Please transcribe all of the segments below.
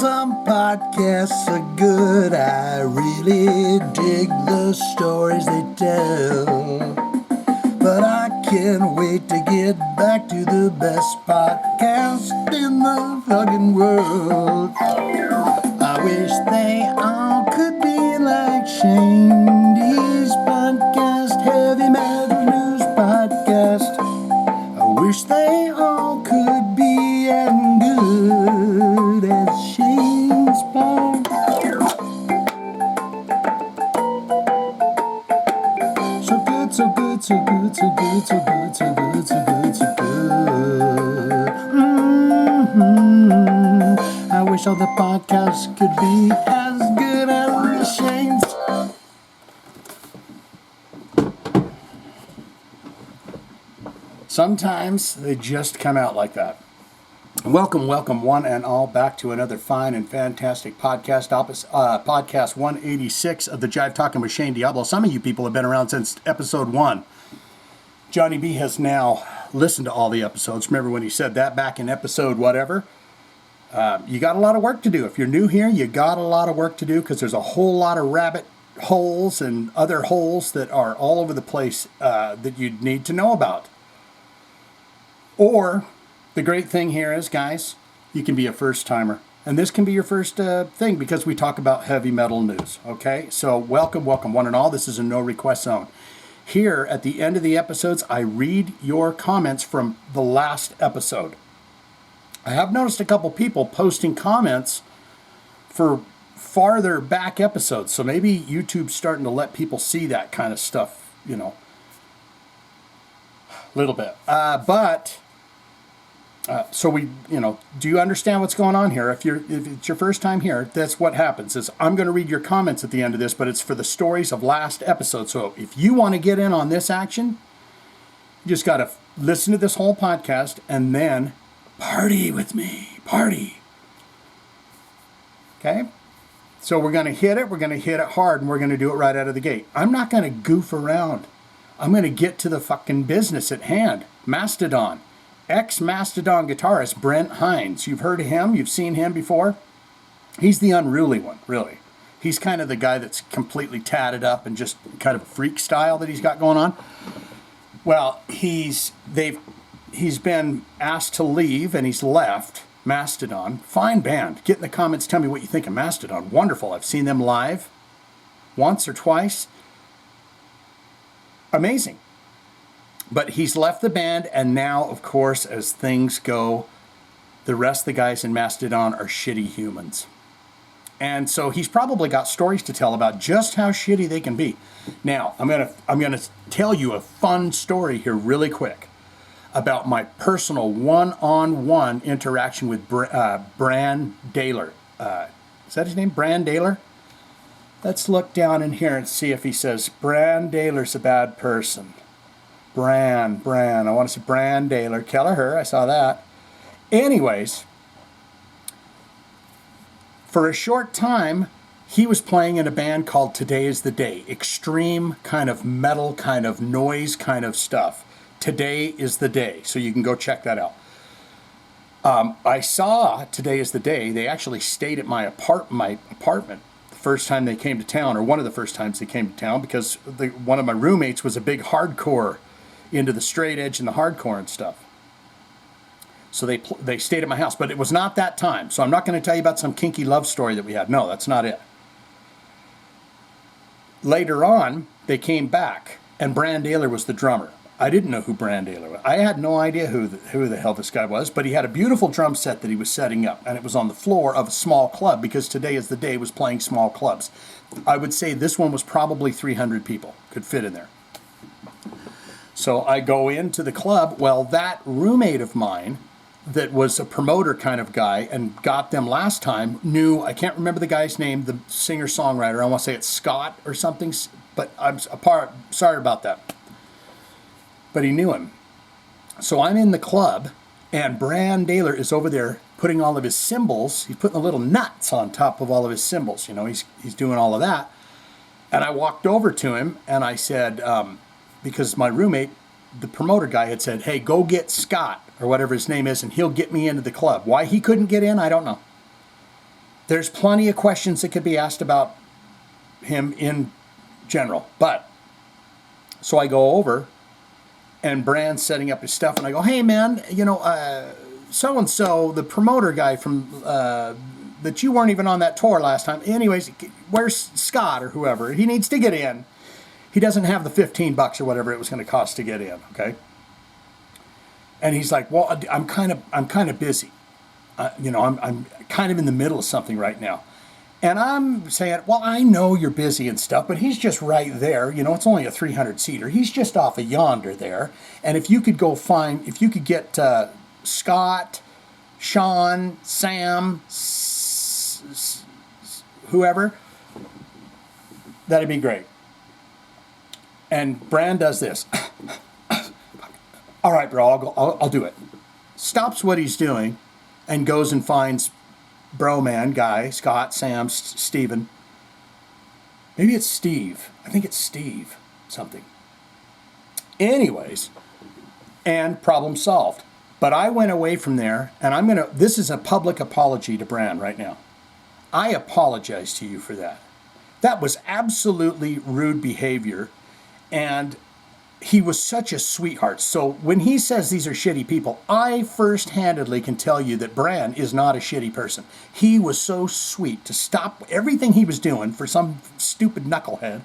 some podcasts are good. I really dig the stories they tell. But I can't wait to get back to the best podcast in the fucking world. I wish they all could be like Shane's podcast, Heavy Metal News Podcast. I wish they all could be as good as Shane's podcast. So good, so good, so good, so good, so good, so good, so good, so good. I wish all the podcasts could be as good as Shane's. Sometimes they just come out like that. Welcome, one and all, back to another fine and fantastic podcast, podcast 186 of the Jive Talkin with Shane Diablo. Some of you people have been around since episode 1. Johnny B has now listened to all the episodes. Remember when he said that back in episode whatever? You got a lot of work to do. If you're new here, you got a lot of work to do because there's a whole lot of rabbit holes and other holes that are all over the place that you need to know about. Or, the great thing here is, guys, you can be a first-timer. And this can be your first thing because we talk about heavy metal news, okay? So, welcome, one and all. This is a no-request zone. Here, at the end of the episodes, I read your comments from the last episode. I have noticed a couple people posting comments for farther back episodes. So, maybe YouTube's starting to let people see that kind of stuff, you know, a little bit. So we, you know, do you understand what's going on here? If it's your first time here, that's what happens. Is I'm going to read your comments at the end of this, but it's for the stories of last episode. So if you want to get in on this action, you just got to listen to this whole podcast and then party with me. Party. Okay? So we're going to hit it. We're going to hit it hard, and we're going to do it right out of the gate. I'm not going to goof around. I'm going to get to the fucking business at hand. Mastodon. Ex-Mastodon guitarist Brent Hinds. You've heard of him. You've seen him before. He's the unruly one, really. He's kind of the guy that's completely tatted up and just kind of freak style that he's got going on. Well, he's been asked to leave, and he's left Mastodon. Fine band. Get in the comments. Tell me what you think of Mastodon. Wonderful. I've seen them live once or twice. Amazing. But he's left the band, and now, of course, as things go, the rest of the guys in Mastodon are shitty humans. And so he's probably got stories to tell about just how shitty they can be. Now, I'm gonna tell you a fun story here really quick about my personal one-on-one interaction with Brann Daler. Is that his name? Brann Daler? Let's look down in here and see if he says Brann Daler's a bad person. Brann. I want to say Brann Daler. Kelleher, I saw that. Anyways, for a short time, he was playing in a band called Today is the Day. Extreme kind of metal, kind of noise kind of stuff. Today is the Day. So you can go check that out. I saw Today is the Day. They actually stayed at my apartment the first time they came to town, or one of the first times they came to town, because one of my roommates was a big hardcore into the straight edge and the hardcore and stuff. So they stayed at my house, but it was not that time. So I'm not going to tell you about some kinky love story that we had. No, that's not it. Later on, they came back, and Brann Daler was the drummer. I didn't know who Brann Daler was. I had no idea who the hell this guy was, but he had a beautiful drum set that he was setting up, and it was on the floor of a small club, because Today is the Day was playing small clubs. I would say this one was probably 300 people could fit in there. So I go into the club. Well, that roommate of mine that was a promoter kind of guy and got them last time knew, I can't remember the guy's name, the singer-songwriter. I want to say it's Scott or something, but I'm sorry about that. But he knew him. So I'm in the club, and Brann Daler is over there putting all of his cymbals. He's putting the little nuts on top of all of his cymbals. You know, he's doing all of that. And I walked over to him, and I said, because my roommate, the promoter guy, had said, hey, go get Scott, or whatever his name is, and he'll get me into the club. Why he couldn't get in, I don't know. There's plenty of questions that could be asked about him in general. But, so I go over, and Brann's setting up his stuff, and I go, hey man, so-and-so, the promoter guy from, that you weren't even on that tour last time. Anyways, where's Scott or whoever? He needs to get in. He doesn't have the $15 or whatever it was going to cost to get in, okay? And he's like, well, I'm kind of busy. I'm kind of in the middle of something right now. And I'm saying, well, I know you're busy and stuff, but he's just right there. It's only a 300-seater. He's just off of yonder there. And if you could get Scott, Sean, Sam, whoever, that'd be great. And Brann does this. All right, bro, I'll do it. Stops what he's doing and goes and finds bro man guy, Scott, Sam, Steven. Maybe it's Steve. I think it's Steve something. Anyways, and problem solved. But I went away from there, and this is a public apology to Brann right now. I apologize to you for that. That was absolutely rude behavior, and he was such a sweetheart. So when he says these are shitty people, I first-handedly can tell you that Brann is not a shitty person. He was so sweet to stop everything he was doing for some stupid knucklehead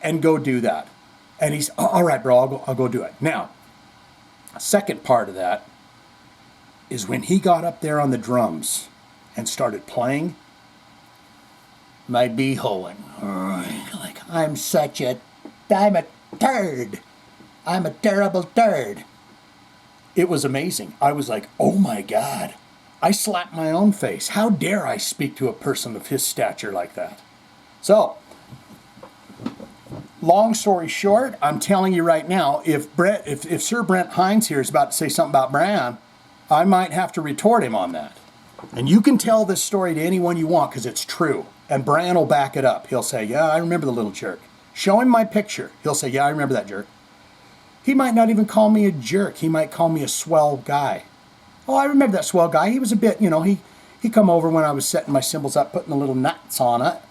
and go do that. And he's, all right, bro, I'll go do it. Now, second part of that is when he got up there on the drums and started playing, my beeholing. Like, I'm a turd. I'm a terrible turd. It was amazing. I was like, oh my God. I slapped my own face. How dare I speak to a person of his stature like that? So, long story short, I'm telling you right now, if Sir Brent Hinds here is about to say something about Brann, I might have to retort him on that. And you can tell this story to anyone you want because it's true. And Brann will back it up. He'll say, yeah, I remember the little jerk. Show him my picture. He'll say, yeah, I remember that jerk. He might not even call me a jerk. He might call me a swell guy. Oh, I remember that swell guy. He was a bit, he come over when I was setting my cymbals up, putting the little nuts on it,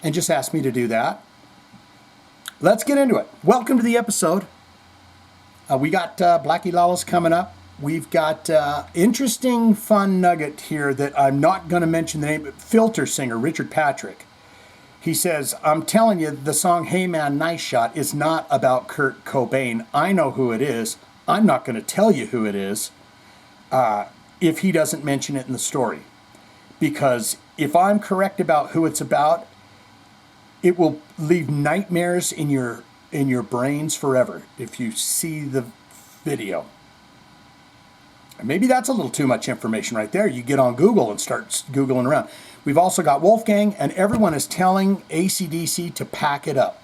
and just asked me to do that. Let's get into it. Welcome to the episode. We got Blackie Lawless coming up. We've got interesting, fun nugget here that I'm not going to mention the name, but Filter singer Richard Patrick. He says, I'm telling you, the song Hey Man, Nice Shot is not about Kurt Cobain. I know who it is. I'm not going to tell you who it is if he doesn't mention it in the story. Because if I'm correct about who it's about, it will leave nightmares in your brains forever if you see the video. Maybe that's a little too much information right there. You get on Google and start Googling around. We've also got Wolfgang, and everyone is telling AC/DC to pack it up.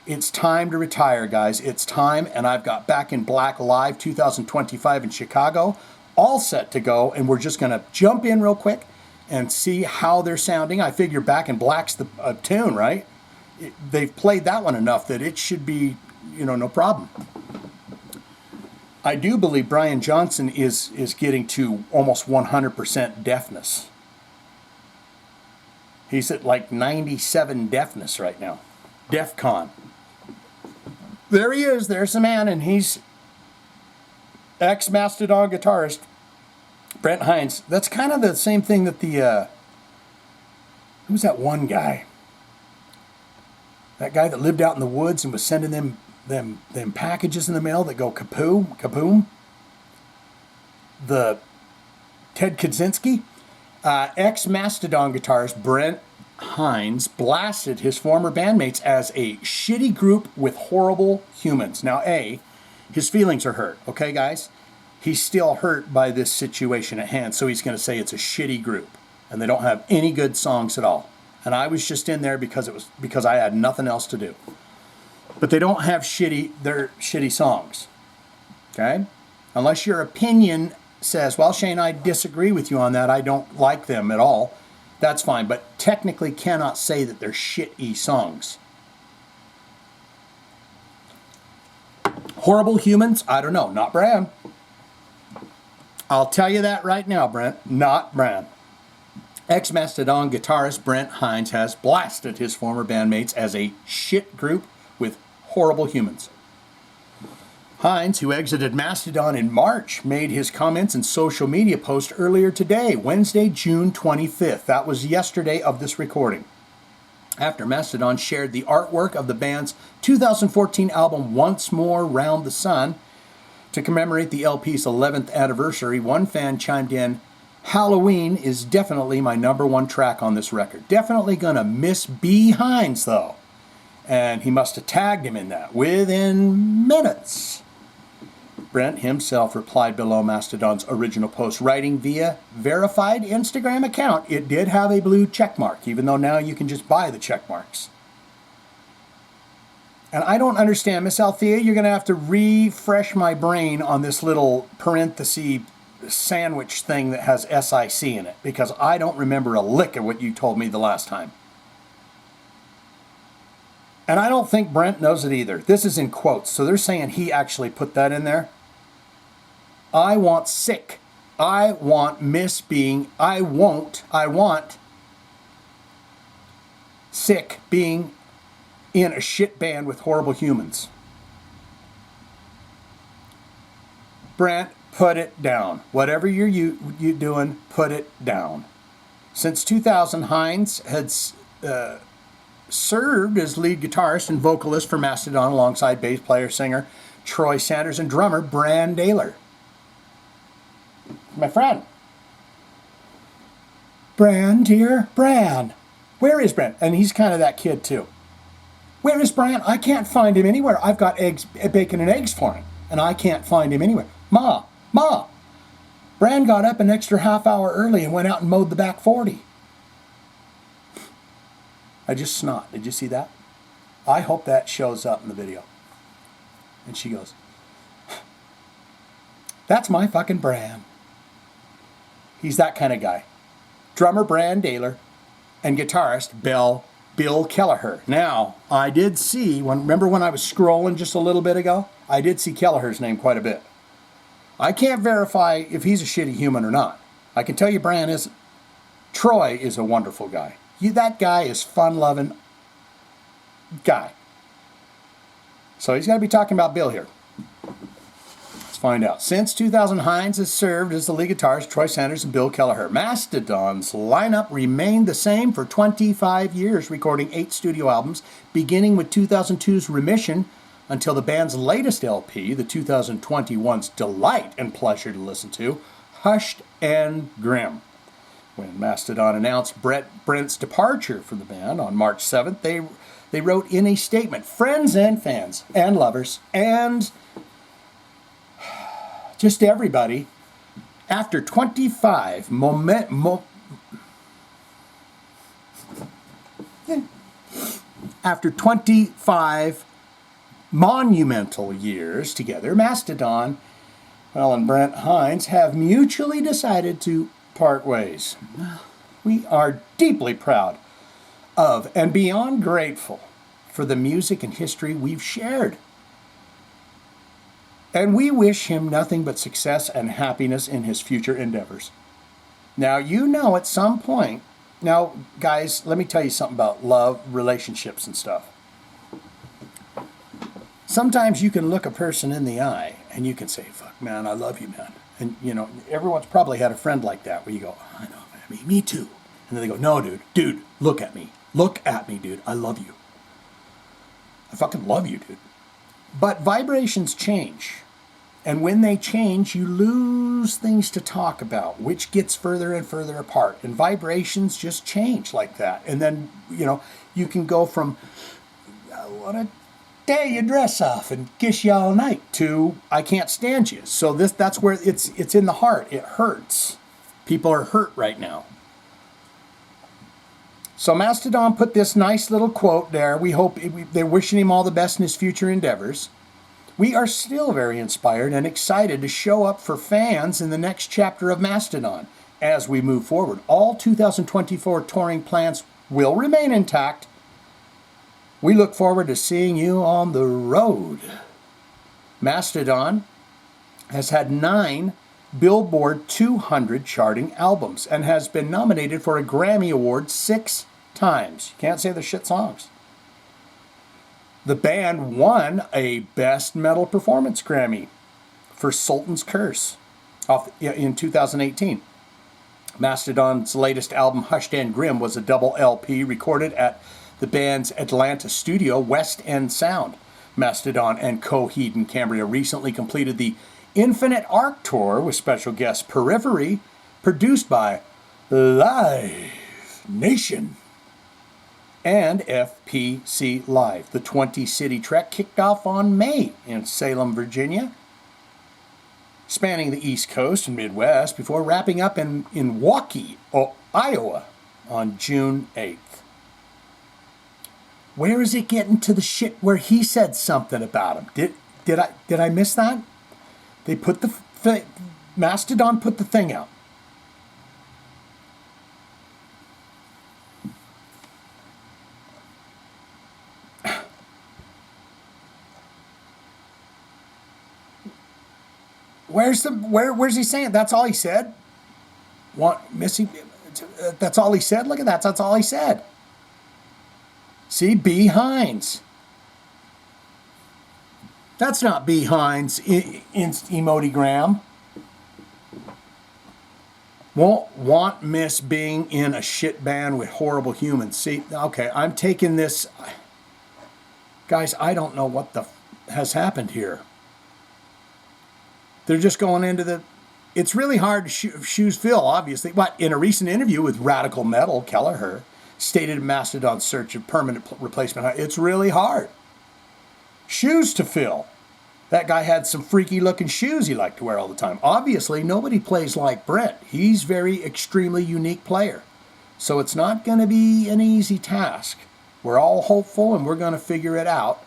It's time to retire, guys. It's time, and I've got Back in Black Live 2025 in Chicago, all set to go, and we're just going to jump in real quick and see how they're sounding. I figure Back in Black's the tune, right? They've played that one enough that it should be, no problem. I do believe Brian Johnson is getting to almost 100% deafness. He's at like 97 deafness right now. DEFCON. There he is. There's the man, and he's ex-Mastodon guitarist Brent Hinds. That's kind of the same thing that who's that one guy? That guy that lived out in the woods and was sending them packages in the mail that go kaboom. The Ted Kaczynski, ex-Mastodon guitarist Brent Hinds blasted his former bandmates as a shitty group with horrible humans. Now, his feelings are hurt, okay, guys? He's still hurt by this situation at hand, so he's going to say it's a shitty group, and they don't have any good songs at all. And I was just in there because I had nothing else to do. But they don't have shitty songs, okay? Unless your opinion says, well, Shane, I disagree with you on that. I don't like them at all. That's fine, but technically cannot say that they're shitty songs. Horrible humans? I don't know. Not Brann. I'll tell you that right now, Brent. Not Brann. Ex-Mastodon guitarist Brent Hinds has blasted his former bandmates as a shit group with horrible humans. Hinds, who exited Mastodon in March, made his comments in social media post earlier today, Wednesday, June 25th. That was yesterday of this recording. After Mastodon shared the artwork of the band's 2014 album Once More Round the Sun to commemorate the LP's 11th anniversary, one fan chimed in, "Halloween is definitely my #1 track on this record. Definitely gonna miss B. Hinds, though." And he must have tagged him in that within minutes. Brent himself replied below Mastodon's original post, writing via verified Instagram account. It did have a blue check mark, even though now you can just buy the check marks. And I don't understand, Miss Althea, you're going to have to refresh my brain on this little parenthesis sandwich thing that has SIC in it, because I don't remember a lick of what you told me the last time. And I don't think Brent knows it either. This is in quotes, so they're saying he actually put that in there. I want sick. I want miss being. I want sick being in a shit band with horrible humans. Brent, put it down. Whatever you're doing, put it down. Since 2000, Hinds had served as lead guitarist and vocalist for Mastodon alongside bass player, singer Troy Sanders and drummer Brann. My friend. Brann, dear, Brann. Where is Brann? And he's kind of that kid too. Where is Brann? I can't find him anywhere. I've got eggs, bacon and eggs for him, and I can't find him anywhere. Ma, Brann got up an extra half hour early and went out and mowed the back 40. I just snot. Did you see that? I hope that shows up in the video. And she goes, "That's my fucking Brann." He's that kind of guy. Drummer Brann and guitarist Bill Kelleher. Now, I did see, remember when I was scrolling just a little bit ago? I did see Kelleher's name quite a bit. I can't verify if he's a shitty human or not. I can tell you Brann isn't. Troy is a wonderful guy. That guy is fun-loving guy. So he's got to be talking about Bill here. Let's find out. Since 2000, Hinds has served as the lead guitarist, Troy Sanders and Bill Kelleher. Mastodon's lineup remained the same for 25 years, recording 8 studio albums, beginning with 2002's Remission until the band's latest LP, the 2021's delight and pleasure to listen to, Hushed and Grim. When Mastodon announced Brent's departure from the band on March 7th, they wrote in a statement, "Friends and fans and lovers and just everybody, after 25 monumental years together, Mastodon, and Brent Hinds have mutually decided to part ways. We are deeply proud of and beyond grateful for the music and history we've shared. And we wish him nothing but success and happiness in his future endeavors." Now, you know at some point, now, guys, let me tell you something about love, relationships and stuff. Sometimes you can look a person in the eye and you can say, "Fuck, man, I love you, man." And, you know, everyone's probably had a friend like that where you go, "I know, man, me too." And then they go, "No, dude, look at me. Look at me, dude. I love you. I fucking love you, dude." But vibrations change. And when they change, you lose things to talk about, which gets further and further apart. And vibrations just change like that. And then, you know, you can go from, "I want to tear your dress off and kiss you all night," to "I can't stand you." So that's where it's in the heart. It hurts. People are hurt right now. So Mastodon put this nice little quote there. We hope they're wishing him all the best in his future endeavors. "We are still very inspired and excited to show up for fans in the next chapter of Mastodon as we move forward. All 2024 touring plans will remain intact. We look forward to seeing you on the road." Mastodon has had 9 Billboard 200 charting albums and has been nominated for a Grammy Award 6 times. You can't say they're shit songs. The band won a Best Metal Performance Grammy for Sultan's Curse in 2018. Mastodon's latest album, Hushed and Grim, was a double LP recorded at the band's Atlanta studio, West End Sound. Mastodon and Coheed and Cambria recently completed the Infinite Arc Tour with special guest Periphery, produced by Live Nation and FPC Live. The 20-city trek kicked off on May in Salem, Virginia, spanning the East Coast and Midwest before wrapping up in Waukee, Iowa on June 8th. Where is it getting to the shit where he said something about him? Did I miss that? They put the Mastodon put the thing out. Where's he saying? That's all he said? That's all he said? Look at that. That's all he said. See, B. Hinds. That's not B. Hinds in emotigram. Won't want miss being in a shit band with horrible humans. See, okay, I'm taking this. Guys, I don't know what has happened here. They're just going into the... It's really hard to shoes fill, obviously. But in a recent interview with Radical Metal, Kelleher stated Mastodon's search of permanent replacement. It's really hard. Shoes to fill. That guy had some freaky looking shoes he liked to wear all the time. Obviously, nobody plays like Brent. He's very extremely unique player. So it's not going to be an easy task. We're all hopeful and we're going to figure it out.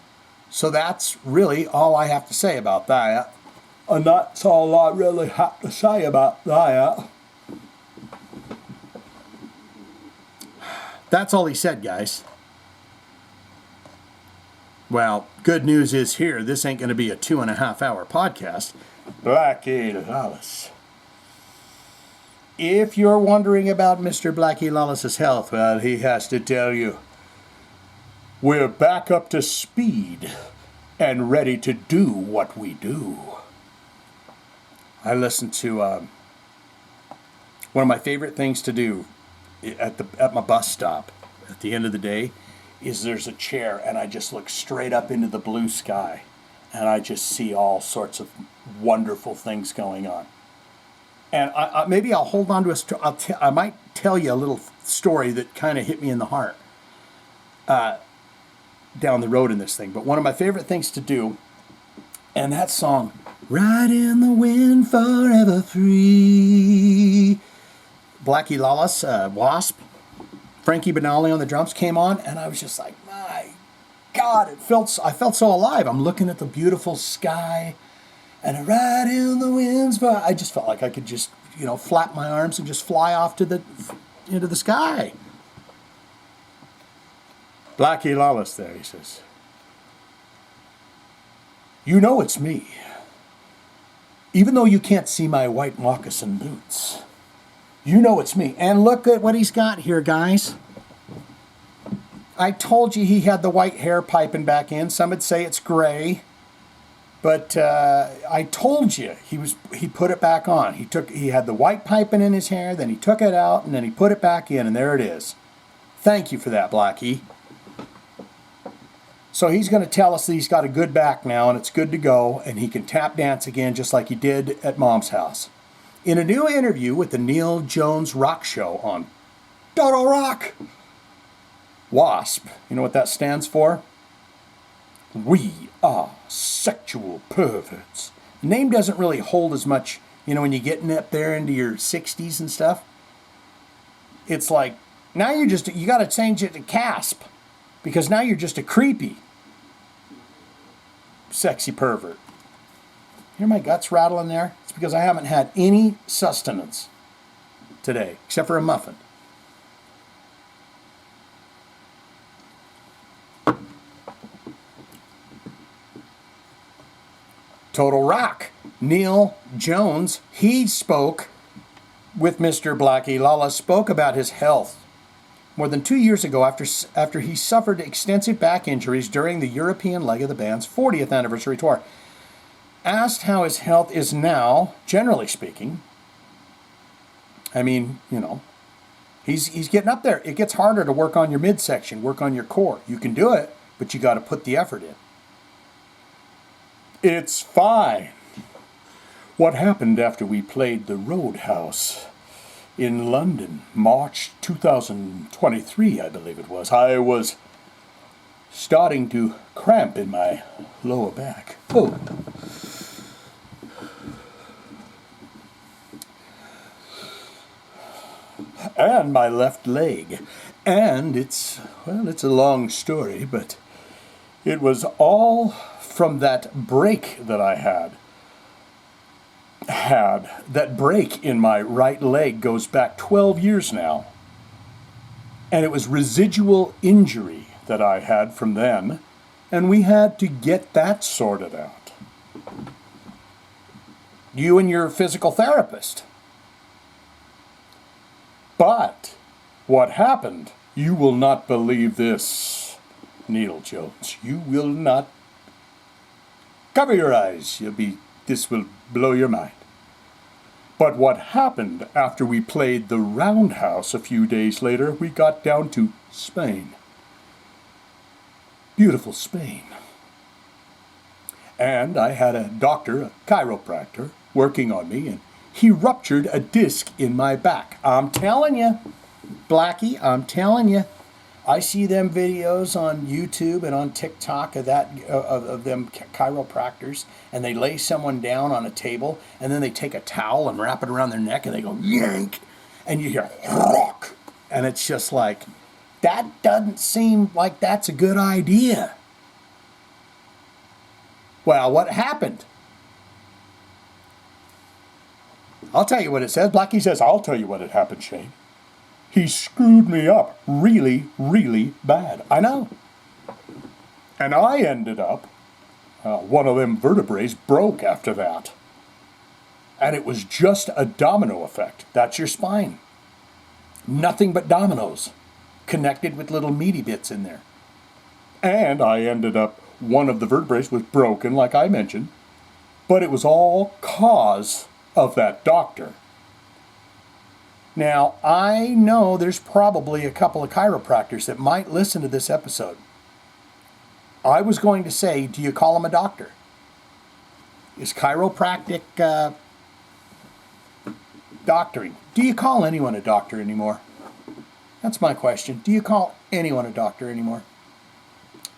So that's really all I have to say about that. And that's all I really have to say about that. That's all he said, guys. Well, good news is here, this ain't going to be a 2.5-hour podcast. Blackie Lawless. If you're wondering about Mr. Blackie Lawless's health, well, he has to tell you, we're back up to speed and ready to do what we do. I listened to one of my favorite things to do at my bus stop at the end of the day is there's a chair and I just look straight up into the blue sky and I just see all sorts of wonderful things going on. And maybe I'll hold on to I might tell you a little story that kind of hit me in the heart down the road in this thing. But one of my favorite things to do, and that song, Ride in the Wind Forever Free, Blackie Lawless, Wasp, Frankie Benali on the drums came on, and I was just like, my God, I felt so alive. I'm looking at the beautiful sky, and I ride in the winds. But I just felt like I could just, flap my arms and just fly off into the sky. Blackie Lawless there, he says, you know it's me. Even though you can't see my white moccasin boots. You know it's me. And look at what he's got here, guys. I told you he had the white hair piping back in. Some would say it's gray. But I told you he put it back on. He had the white piping in his hair, then he took it out, and then he put it back in, and there it is. Thank you for that, Blackie. So he's going to tell us that he's got a good back now, and it's good to go, and he can tap dance again just like he did at Mom's house. In a new interview with the Neil Jones Rock Show on Total Rock, WASP, you know what that stands for? We are sexual perverts. The name doesn't really hold as much, when you're getting up there into your 60s and stuff. It's like, now you got to change it to CASP, because now you're just a creepy, sexy pervert. Hear my guts rattling there? It's because I haven't had any sustenance today, except for a muffin. Total Rock. Neil Jones, he spoke with Mr. Blackie Lawless, spoke about his health. More than 2 years ago, after he suffered extensive back injuries during the European leg of the band's 40th anniversary tour. Asked how his health is now, generally speaking, I mean, you know, he's getting up there. It gets harder to work on your midsection, work on your core. You can do it, but you got to put the effort in. It's fine. What happened after we played the Roadhouse in London, March 2023, I believe it was. I was starting to cramp in my lower back. Oh. And my left leg. And it's a long story, but it was all from that break that I had. That break in my right leg goes back 12 years now. And it was residual injury that I had from then, and we had to get that sorted out. You and your physical therapist. But what happened, you will not believe this, Neil Jones. You will not. Cover your eyes. This will blow your mind. But what happened after we played the Roundhouse a few days later, we got down to Spain. Beautiful Spain. And I had a doctor, a chiropractor, working on me, and he ruptured a disc in my back. I'm telling you, Blackie, I'm telling you. I see them videos on YouTube and on TikTok of them chiropractors, and they lay someone down on a table, and then they take a towel and wrap it around their neck, and they go yank, and you hear rock, and it's just like, that doesn't seem like that's a good idea. Well, what happened? I'll tell you what it says. Blackie says, I'll tell you what had happened, Shane. He screwed me up really, really bad. I know. And I ended up, one of them vertebrae broke after that. And it was just a domino effect. That's your spine. Nothing but dominoes, connected with little meaty bits in there. And I ended up, one of the vertebrae was broken, like I mentioned. But it was all cause of that doctor. Now, I know there's probably a couple of chiropractors that might listen to this episode. I was going to say, do you call him a doctor? Is chiropractic doctoring? Do you call anyone a doctor anymore? That's my question. Do you call anyone a doctor anymore?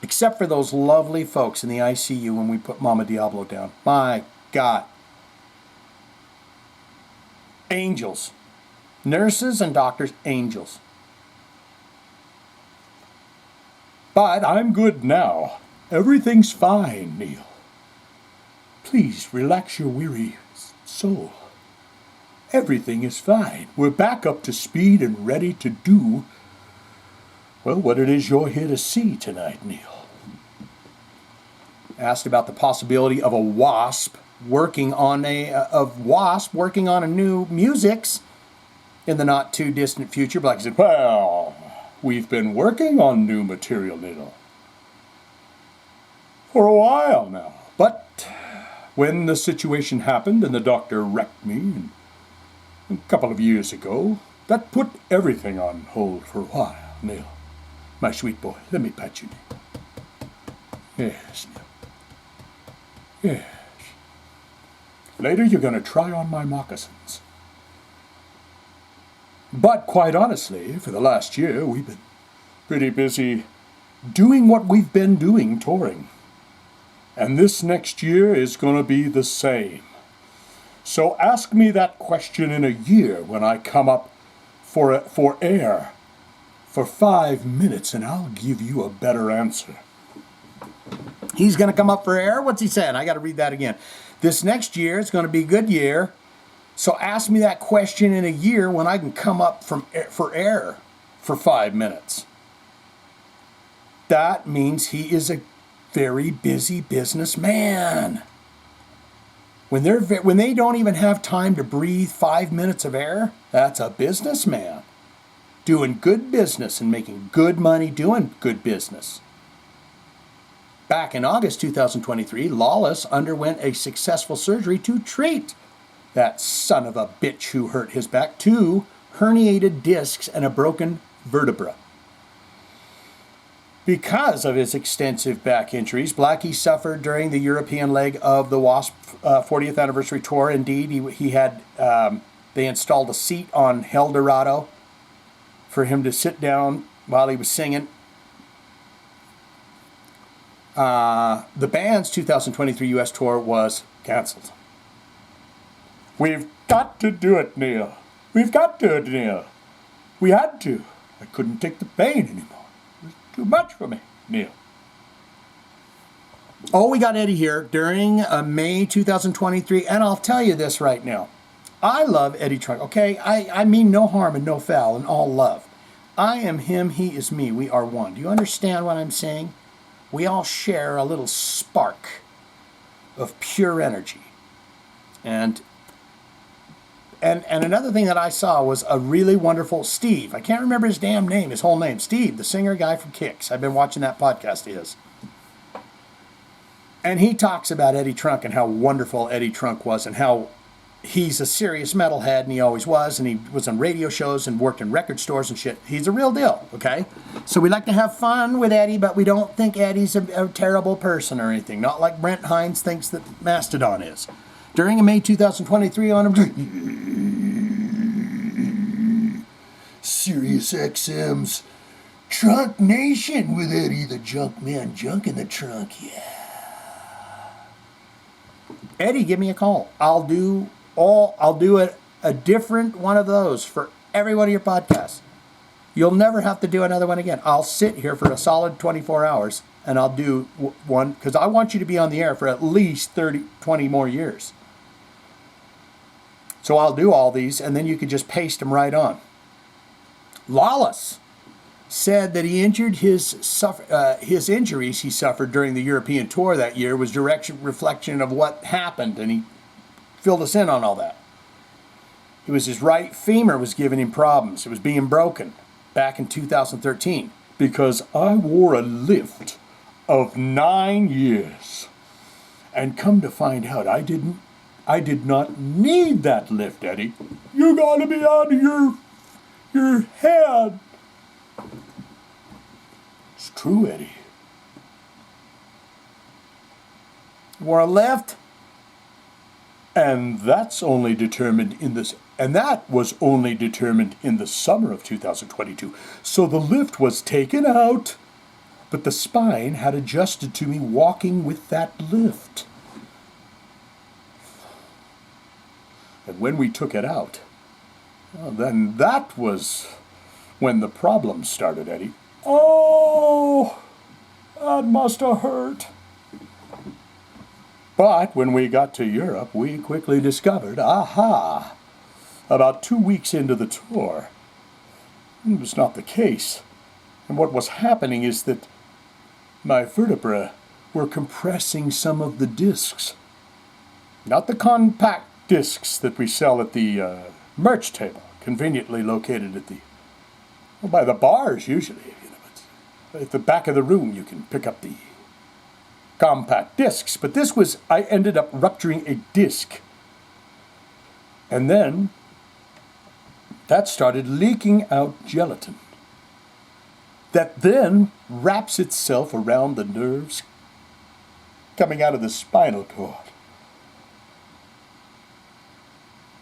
Except for those lovely folks in the ICU when we put Mama Diablo down. My God. Angels. Nurses and doctors, angels. But I'm good now. Everything's fine, Neil. Please relax your weary soul. Everything is fine. We're back up to speed and ready to do, well, what it is you're here to see tonight, Neil. Asked about the possibility of a wasp working on a new musics in the not too distant future. Blackie said, well, we've been working on new material, Neil, for a while now. But when the situation happened and the doctor wrecked me a couple of years ago, that put everything on hold for a while, Neil. My sweet boy, let me pat you, Neil. Yes, Neil. Yes. Later you're going to try on my moccasins. But quite honestly, for the last year, we've been pretty busy doing what we've been doing, touring. And this next year is going to be the same. So ask me that question in a year when I come up for air for 5 minutes, and I'll give you a better answer. He's going to come up for air? What's he saying? I got to read that again. This next year is going to be a good year. So ask me that question in a year when I can come up for air for 5 minutes. That means he is a very busy businessman. When they don't even have time to breathe 5 minutes of air, that's a businessman doing good business and making good money doing good business. Back in August 2023, Lawless underwent a successful surgery to treat that son of a bitch who hurt his back, 2 herniated discs and a broken vertebra. Because of his extensive back injuries, Blackie suffered during the European leg of the Wasp 40th anniversary tour. Indeed, he had they installed a seat on El Dorado for him to sit down while he was singing. The band's 2023 U.S. tour was canceled. We've got to do it, Neil. We've got to do it, Neil. We had to. I couldn't take the pain anymore. It was too much for me, Neil. Oh, we got Eddie here during May 2023, and I'll tell you this right now. I love Eddie Trunk, okay? I mean no harm and no foul and all love. I am him, he is me, we are one. Do you understand what I'm saying? We all share a little spark of pure energy. And another thing that I saw was a really wonderful Steve. I can't remember his damn name, his whole name. Steve, the singer guy from Kicks. I've been watching that podcast of his. And he talks about Eddie Trunk and how wonderful Eddie Trunk was and how he's a serious metalhead, and he always was, and he was on radio shows and worked in record stores and shit. He's a real deal, okay? So we like to have fun with Eddie, but we don't think Eddie's a terrible person or anything. Not like Brent Hinds thinks that Mastodon is. During a May 2023 on him, Sirius XM's Trunk Nation with Eddie the Junk Man, Junk in the Trunk, yeah. Eddie, give me a call. I'll do a different one of those for every one of your podcasts. You'll never have to do another one again. I'll sit here for a solid 24 hours and I'll do one because I want you to be on the air for at least 20 more years. So I'll do all these and then you can just paste them right on. Lawless said that he injured his injuries he suffered during the European tour that year was direct reflection of what happened, and he filled us in on all that. It was his right femur was giving him problems. It was being broken back in 2013 because I wore a lift of 9 years, and come to find out I did not need that lift, Eddie. You gotta be out of your head. It's true, Eddie. Wore a lift, and that was only determined in the summer of 2022. So the lift was taken out, but the spine had adjusted to me walking with that lift. And when we took it out, well, then that was when the problem started, Eddie. Oh, that must have hurt. But when we got to Europe, we quickly discovered, about 2 weeks into the tour, it was not the case. And what was happening is that my vertebrae were compressing some of the discs. Not the compact discs that we sell at the merch table, conveniently located by the bars usually. At the back of the room you can pick up the compact discs. But I ended up rupturing a disc. And then that started leaking out gelatin. That then wraps itself around the nerves coming out of the spinal cord.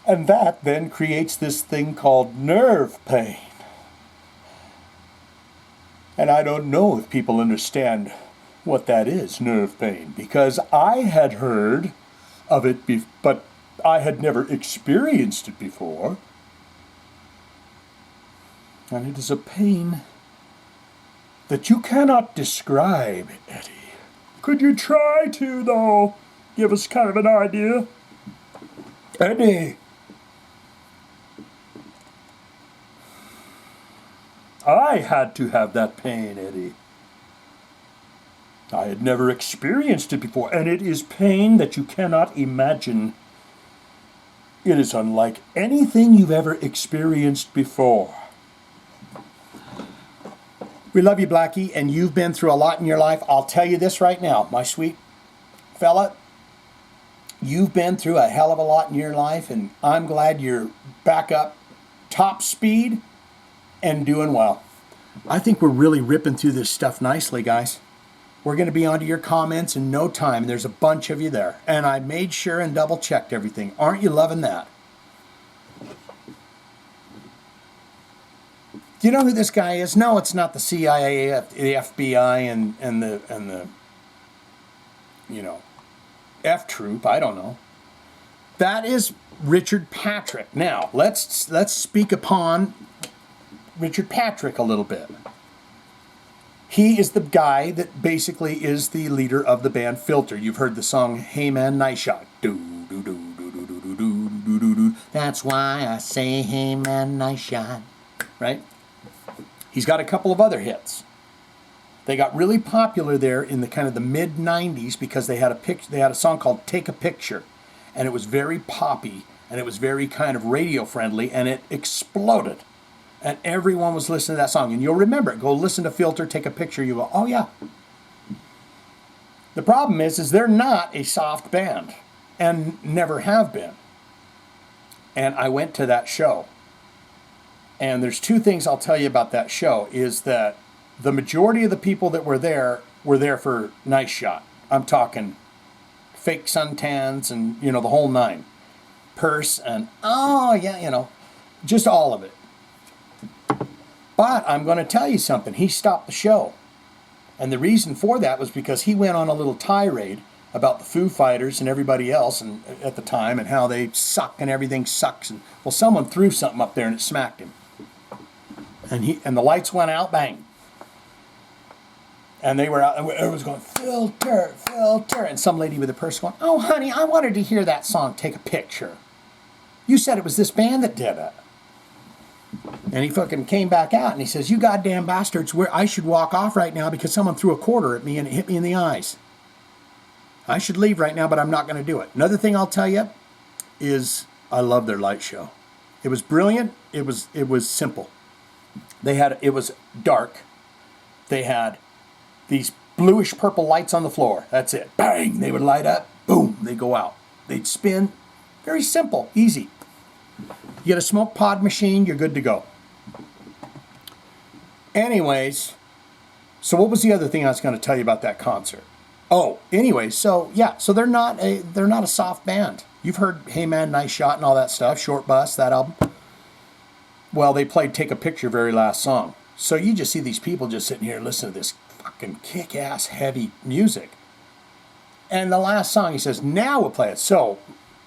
And that then creates this thing called nerve pain. And I don't know if people understand what that is, nerve pain, because I had heard of it, but I had never experienced it before. And it is a pain that you cannot describe, Eddie. Could you try to, though, give us kind of an idea? Eddie. I had to have that pain, Eddie. I had never experienced it before, and it is pain that you cannot imagine. It is unlike anything you've ever experienced before. We love you, Blackie, and you've been through a lot in your life. I'll tell you this right now, my sweet fella. You've been through a hell of a lot in your life, and I'm glad you're back up top speed and doing well. I think we're really ripping through this stuff nicely, guys. We're going to be onto your comments in no time, and there's a bunch of you there. And I made sure and double-checked everything. Aren't you loving that? Do you know who this guy is? No, it's not the CIA, the FBI, and the you know, F Troop. I don't know. That is Richard Patrick. Now, let's speak upon Richard Patrick a little bit. He is the guy that basically is the leader of the band Filter. You've heard the song "Hey Man, Nice Shot." Do do do do do do do do do do. That's why I say "Hey Man, nice shot." Right? He's got a couple of other hits. They got really popular there in the kind of the mid '90s because they had a song called "Take a Picture," and it was very poppy and it was very kind of radio friendly, and it exploded. And everyone was listening to that song. And you'll remember it. Go listen to Filter, Take a Picture. You go, oh yeah. The problem is they're not a soft band and never have been. And I went to that show. And there's two things I'll tell you about that show is that the majority of the people that were there for Nice Shot. I'm talking fake suntans and, you know, the whole nine. Purse and, oh yeah, you know, just all of it. But I'm going to tell you something. He stopped the show. And the reason for that was because he went on a little tirade about the Foo Fighters and everybody else and at the time and how they suck and everything sucks. And well, someone threw something up there and it smacked him. And the lights went out, bang. And they were out, and it was going, Filter, Filter. And some lady with a purse going, oh, honey, I wanted to hear that song, Take a Picture. You said it was this band that did it. And he fucking came back out and he says, you goddamn bastards, I should walk off right now because someone threw a quarter at me and it hit me in the eyes. I should leave right now, but I'm not going to do it. Another thing I'll tell you is I love their light show. It was brilliant. It was simple. It was dark. They had these bluish purple lights on the floor. That's it. Bang! They would light up. Boom! They go out. They'd spin. Very simple. Easy. You get a smoke pod machine, you're good to go. Anyways, so what was the other thing I was going to tell you about that concert? Oh, anyway, so yeah, so they're not a soft band. You've heard Hey Man, Nice Shot and all that stuff, Short Bus, that album. Well, they played Take a Picture very last song. So you just see these people just sitting here listening to this fucking kick-ass heavy music. And the last song, he says, now we'll play it. So,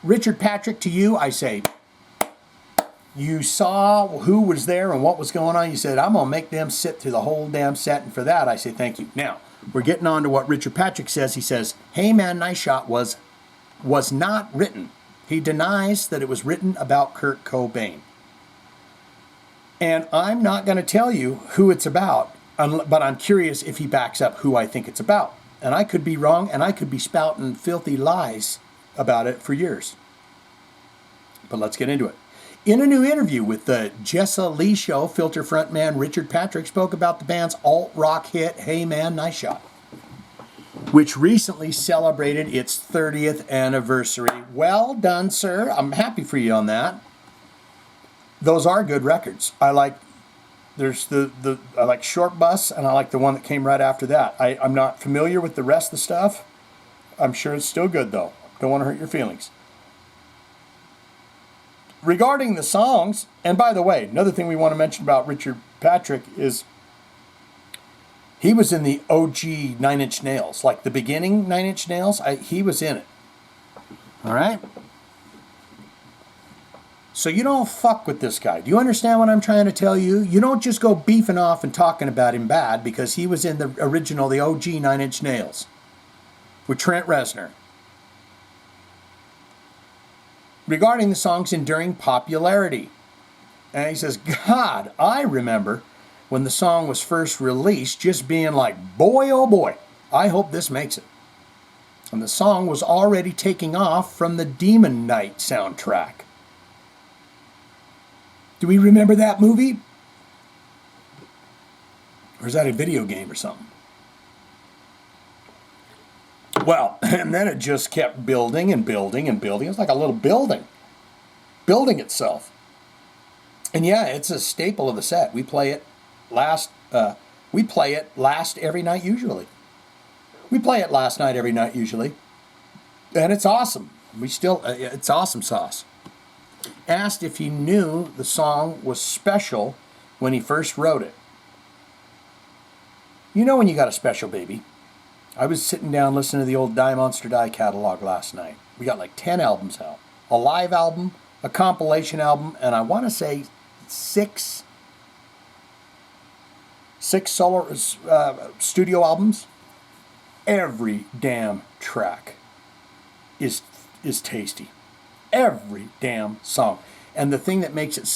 Richard Patrick, to you, I say, you saw who was there and what was going on. You said, I'm going to make them sit through the whole damn set. And for that, I say thank you. Now, we're getting on to what Richard Patrick says. He says, Hey Man, Nice Shot was not written. He denies that it was written about Kurt Cobain. And I'm not going to tell you who it's about, but I'm curious if he backs up who I think it's about. And I could be wrong, and I could be spouting filthy lies about it for years. But let's get into it. In a new interview with the Jessa Lee Show, Filter frontman Richard Patrick spoke about the band's alt-rock hit, Hey Man, Nice Shot, which recently celebrated its 30th anniversary. Well done, sir. I'm happy for you on that. Those are good records. I like I like Short Bus, and I like the one that came right after that. I'm not familiar with the rest of the stuff. I'm sure it's still good, though. Don't want to hurt your feelings. Regarding the songs, and by the way, another thing we want to mention about Richard Patrick is he was in the OG Nine Inch Nails, like the beginning Nine Inch Nails. He was in it. All right? So you don't fuck with this guy. Do you understand what I'm trying to tell you? You don't just go beefing off and talking about him bad because he was in the original, the OG Nine Inch Nails with Trent Reznor. Regarding the song's enduring popularity. And he says, God, I remember when the song was first released just being like, boy, oh boy, I hope this makes it. And the song was already taking off from the Demon Knight soundtrack. Do we remember that movie? Or is that a video game or something? Well, and then it just kept building and building and building. It's like a little building itself. And yeah, it's a staple of the set. We play it last every night usually. We play it last night every night usually. And it's awesome. It's awesome sauce. Asked if he knew the song was special when he first wrote it. You know when you got a special baby. I was sitting down listening to the old Die Monster Die catalog last night. We got like 10 albums out. A live album, a compilation album, and I want to say six solo studio albums. Every damn track is tasty. Every damn song. And the thing that makes it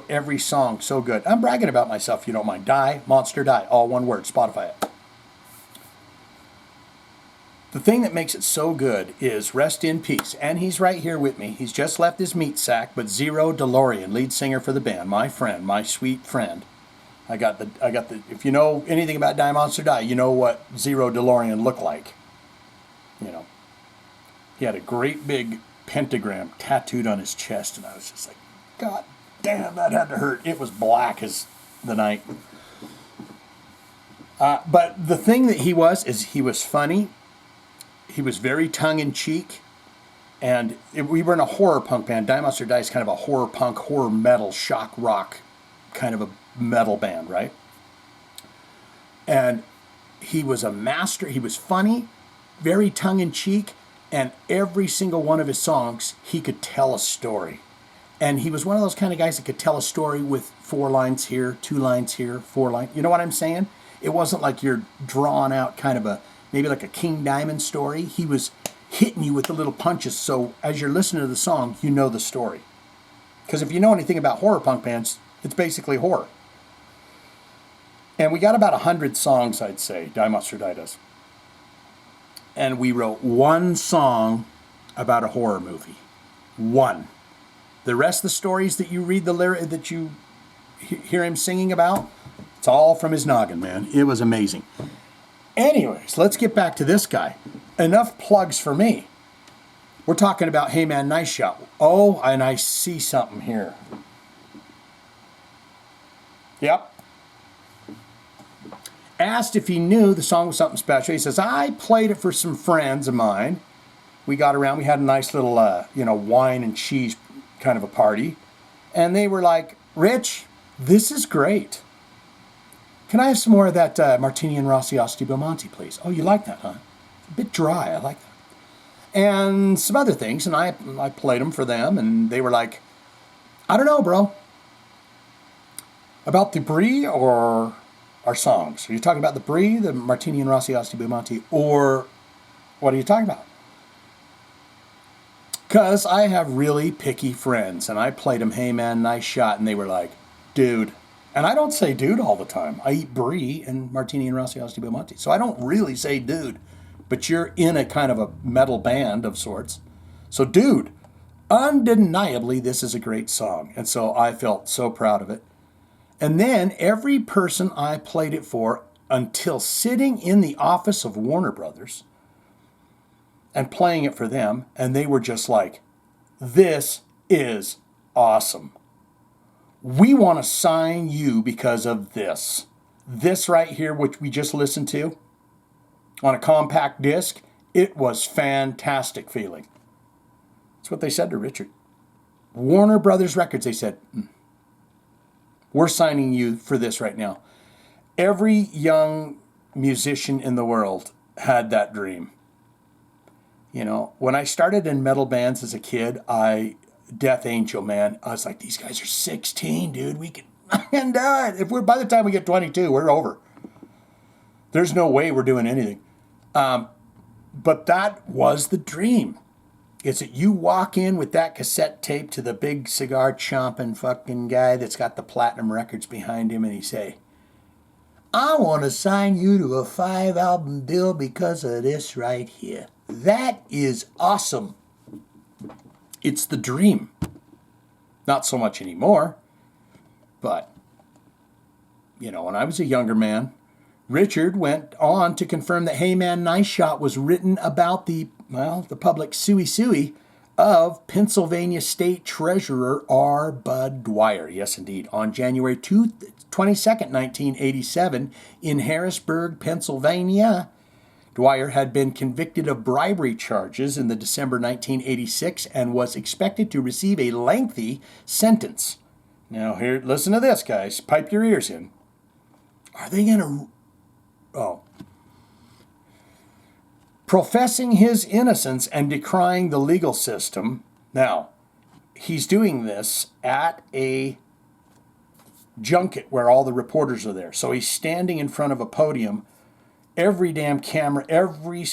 every song so good. I'm bragging about myself if you don't mind. Die, Monster Die, all one word, Spotify it. The thing that makes it so good is Rest in Peace. And he's right here with me. He's just left his meat sack, but Zero DeLorean, lead singer for the band, my friend, my sweet friend. I got the if you know anything about Die Monster Die, you know what Zero DeLorean looked like. You know. He had a great big pentagram tattooed on his chest, and I was just like, God damn, that had to hurt. It was black as the night. But the thing that he was funny. He was very tongue-in-cheek, and we were in a horror punk band. Die Monster Die is kind of a horror punk, horror metal, shock rock kind of a metal band, right? And he was a master. He was funny, very tongue-in-cheek, and every single one of his songs, he could tell a story. And he was one of those kind of guys that could tell a story with 4 lines here, 2 lines here, 4 lines. You know what I'm saying? It wasn't like you're drawing out kind of maybe like a King Diamond story. He was hitting you with the little punches, so as you're listening to the song, you know the story. Because if you know anything about horror punk bands, it's basically horror. And we got about 100 songs, I'd say, Die Monster Die does. And we wrote 1 song about a horror movie. 1. The rest of the stories that you read the lyric that you hear him singing about, it's all from his noggin, man. It was amazing. Anyways, let's get back to this guy. Enough plugs for me. We're talking about Hey Man, Nice Shot. Oh, and I see something here. Yep. Asked if he knew the song was something special. He says, I played it for some friends of mine. We got around. We had a nice little, wine and cheese kind of a party. And they were like, Rich, this is great. Can I have some more of that Martini and Rossi Asti Belmonte, please? Oh, you like that, huh? It's a bit dry. I like that. And some other things. And I played them for them. And they were like, I don't know, bro. About the Brie or our songs? Are you talking about the Brie, the Martini and Rossi Asti Belmonte? Or what are you talking about? Because I have really picky friends. And I played them, Hey Man, Nice Shot. And they were like, dude. And I don't say dude all the time. I eat Brie and Martini and Rossi Asti Belmonte. So I don't really say dude. But you're in a kind of a metal band of sorts. So dude, undeniably, this is a great song. And so I felt so proud of it. And then every person I played it for, until sitting in the office of Warner Brothers and playing it for them, and they were just like, this is awesome. We want to sign you because of this. This right here, which we just listened to on a compact disc, it was fantastic feeling. That's what they said to Richard. Warner Brothers Records, they said, we're signing you for this right now. Every young musician in the world had that dream. You know, when I started in metal bands as a kid, Death Angel, man, I was like, these guys are 16, dude. We can do it. By the time we get 22, we're over. There's no way we're doing anything. But that was the dream. Is that you walk in with that cassette tape to the big cigar chomping fucking guy that's got the platinum records behind him, and he say, I want to sign you to a 5-album deal because of this right here. That is awesome. It's the dream. Not so much anymore, but, when I was a younger man, Richard went on to confirm that Hey Man, Nice Shot was written about the public suey of Pennsylvania State Treasurer R. Bud Dwyer. Yes, indeed. On January 22nd, 1987, in Harrisburg, Pennsylvania, Dwyer had been convicted of bribery charges in the December 1986 and was expected to receive a lengthy sentence. Now, here, listen to this, guys. Pipe your ears in. Are they going to... Oh. Professing his innocence and decrying the legal system. Now, he's doing this at a junket where all the reporters are there. So he's standing in front of a podium. Every damn camera, every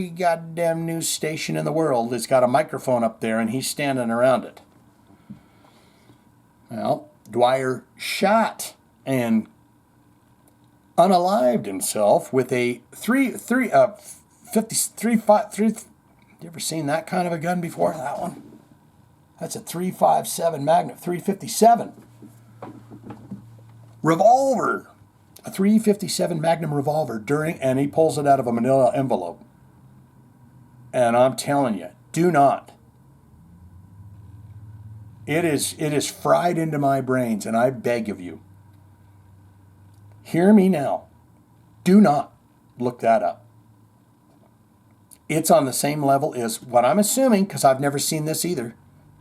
goddamn news station in the world has got a microphone up there, and he's standing around it. Well, Dwyer shot and unalived himself with a 3.53. You ever seen that kind of a gun before? That one? That's a 3.57 Magnum, 3.57 revolver, a 3.57 Magnum revolver and he pulls it out of a manila envelope. And I'm telling you, do not. It is fried into my brains, and I beg of you, hear me now. Do not look that up. It's on the same level as what I'm assuming, because I've never seen this either,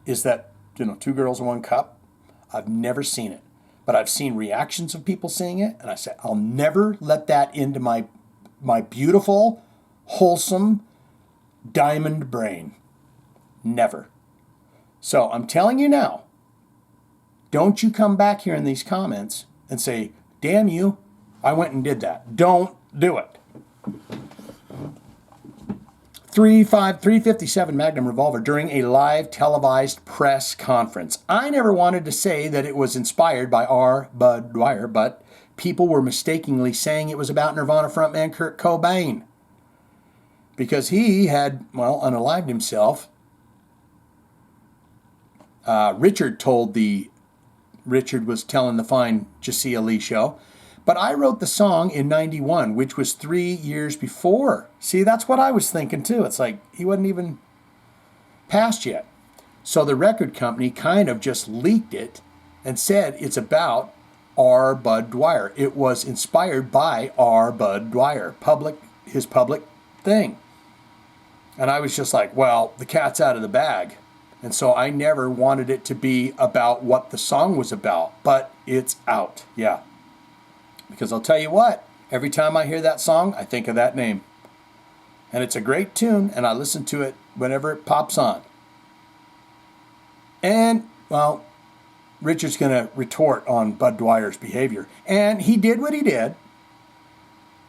is that, 2 girls in 1 cup. I've never seen it. But I've seen reactions of people seeing it, and I said, I'll never let that into my beautiful, wholesome, diamond brain. Never. So I'm telling you now, don't you come back here in these comments and say, damn you, I went and did that. Don't do it. 3.57 Magnum revolver during a live televised press conference. I never wanted to say that it was inspired by R. Bud Dwyer, but people were mistakenly saying it was about Nirvana frontman Kurt Cobain, because he had, unalived himself. Richard was telling the fine Jasiah Lee show, but I wrote the song in 91, which was 3 years before. See, that's what I was thinking too. It's like he wasn't even passed yet. So the record company kind of just leaked it and said it's about R. Bud Dwyer. It was inspired by R. Bud Dwyer, his public thing. And I was just like, well, the cat's out of the bag. And so I never wanted it to be about what the song was about, but it's out, yeah. Because I'll tell you what, every time I hear that song, I think of that name. And it's a great tune, and I listen to it whenever it pops on. And, Richard's going to retort on Bud Dwyer's behavior. And he did what he did,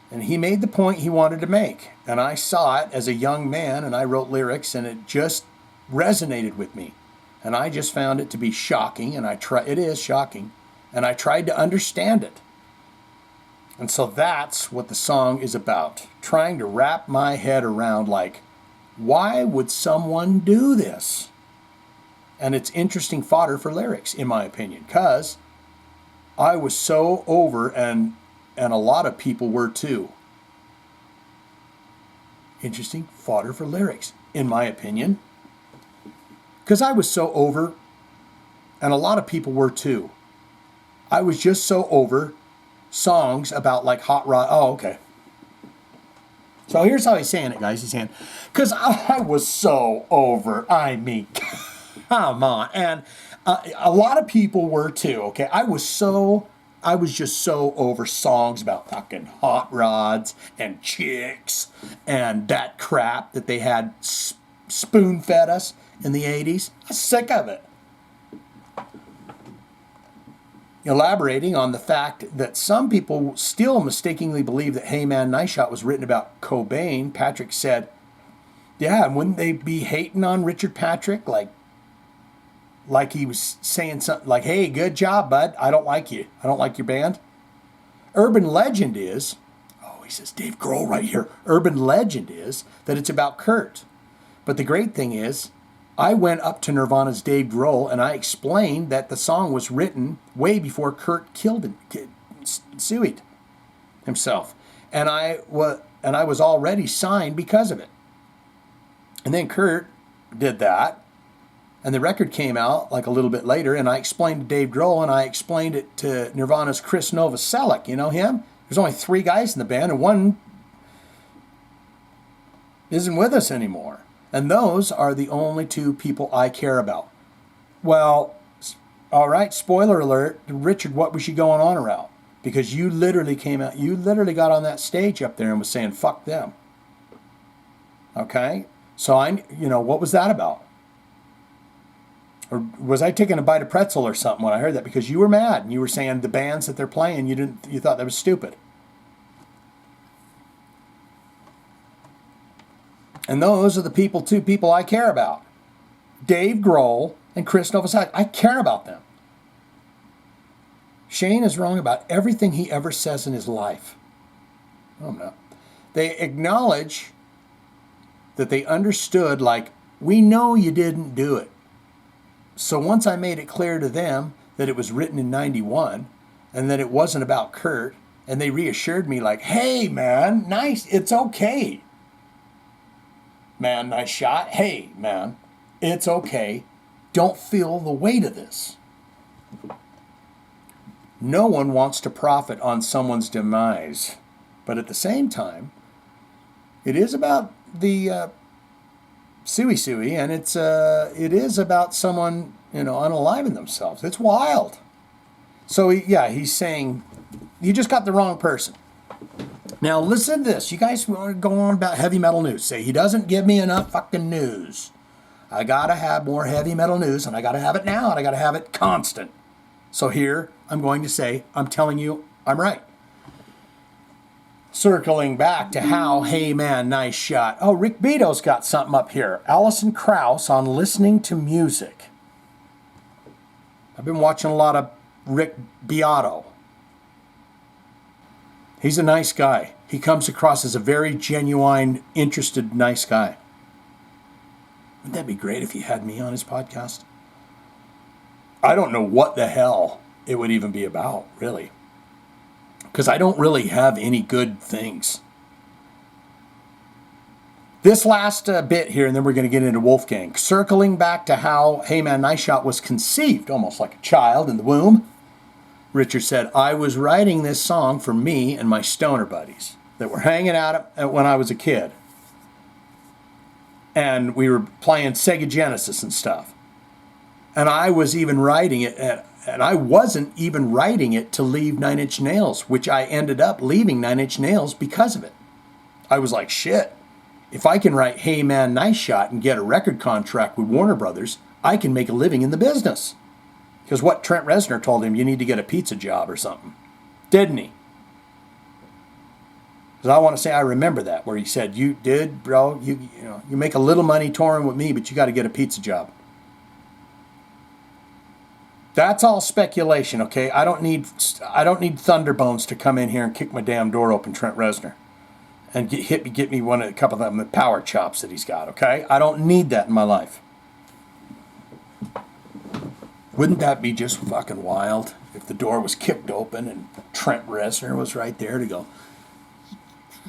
and he made the point he wanted to make. And I saw it as a young man, and I wrote lyrics, and it just resonated with me. And I just found it to be shocking, and it is shocking, and I tried to understand it. And so that's what the song is about. Trying to wrap my head around, why would someone do this? And it's interesting fodder for lyrics, in my opinion, because I was so over, and a lot of people were too. Interesting fodder for lyrics, in my opinion. Because I was so over, and a lot of people were too. I was just so over songs about hot rod. Oh, okay. So here's how he's saying it, guys. He's saying, because I was so over. I mean, come on. And a lot of people were too, okay? I was just so over songs about fucking hot rods and chicks and that crap that they had spoon-fed us in the 80s. I was sick of it. Elaborating on the fact that some people still mistakenly believe that Hey Man, Nice Shot was written about Cobain, Patrick said, yeah, and wouldn't they be hating on Richard Patrick? Like he was saying something like, hey, good job, bud. I don't like you. I don't like your band. urban legend is, oh, he says Dave Grohl right here. Urban legend is that it's about Kurt. But the great thing is, I went up to Nirvana's Dave Grohl and I explained that the song was written way before Kurt sued himself. And I was already signed because of it. And then Kurt did that. And the record came out like a little bit later, and I explained to Dave Grohl, and I explained it to Nirvana's Chris Novoselic. You know him? There's only 3 guys in the band, and one isn't with us anymore. And those are the only 2 people I care about. Well, all right, spoiler alert. Richard, what was you going on about? Because you literally came out, you literally got on that stage up there and was saying, fuck them. Okay? So what was that about? Or was I taking a bite of pretzel or something when I heard that? Because you were mad and you were saying the bands that they're playing, you thought that was stupid. And those are the 2 people I care about. Dave Grohl and Chris Novoselic. I care about them. Shane is wrong about everything he ever says in his life. No, I'm not. They acknowledge that they understood, like, we know you didn't do it. So once I made it clear to them that it was written in 91 and that it wasn't about Kurt, and they reassured me like, hey, man, nice, it's okay. Man, nice shot. Hey, man, it's okay. Don't feel the weight of this. No one wants to profit on someone's demise. But at the same time, it is about the suey, and it is about someone, unaliving themselves. It's wild. So he's saying, you just got the wrong person. Now listen to this. You guys want to go on about heavy metal news. Say he doesn't give me enough fucking news. I gotta have more heavy metal news, and I gotta have it now, and I gotta have it constant. So here I'm going to say, I'm telling you, I'm right. Circling back to how, hey man, nice shot. Oh, Rick Beato's got something up here. Alison Krauss on listening to music. I've been watching a lot of Rick Beato. He's a nice guy. He comes across as a very genuine, interested, nice guy. Wouldn't that be great if he had me on his podcast? I don't know what the hell it would even be about, really. Because I don't really have any good things. This last bit here, and then we're going to get into Wolfgang. Circling back to how Hey Man Nice Shot was conceived, almost like a child in the womb. Richard said, I was writing this song for me and my stoner buddies that were hanging out when I was a kid. And we were playing Sega Genesis and stuff. And I was even writing it, and I wasn't even writing it to leave Nine Inch Nails, which I ended up leaving Nine Inch Nails because of it. I was like, shit, if I can write Hey Man Nice Shot and get a record contract with Warner Brothers, I can make a living in the business. Because what Trent Reznor told him, you need to get a pizza job or something. Didn't he? Because I want to say I remember that, where he said, you did, bro, you make a little money touring with me, but you got to get a pizza job. That's all speculation, okay? I don't need Thunderbones to come in here and kick my damn door open, Trent Reznor, and get me a couple of them power chops that he's got, okay? I don't need that in my life. Wouldn't that be just fucking wild if the door was kicked open and Trent Reznor was right there to go,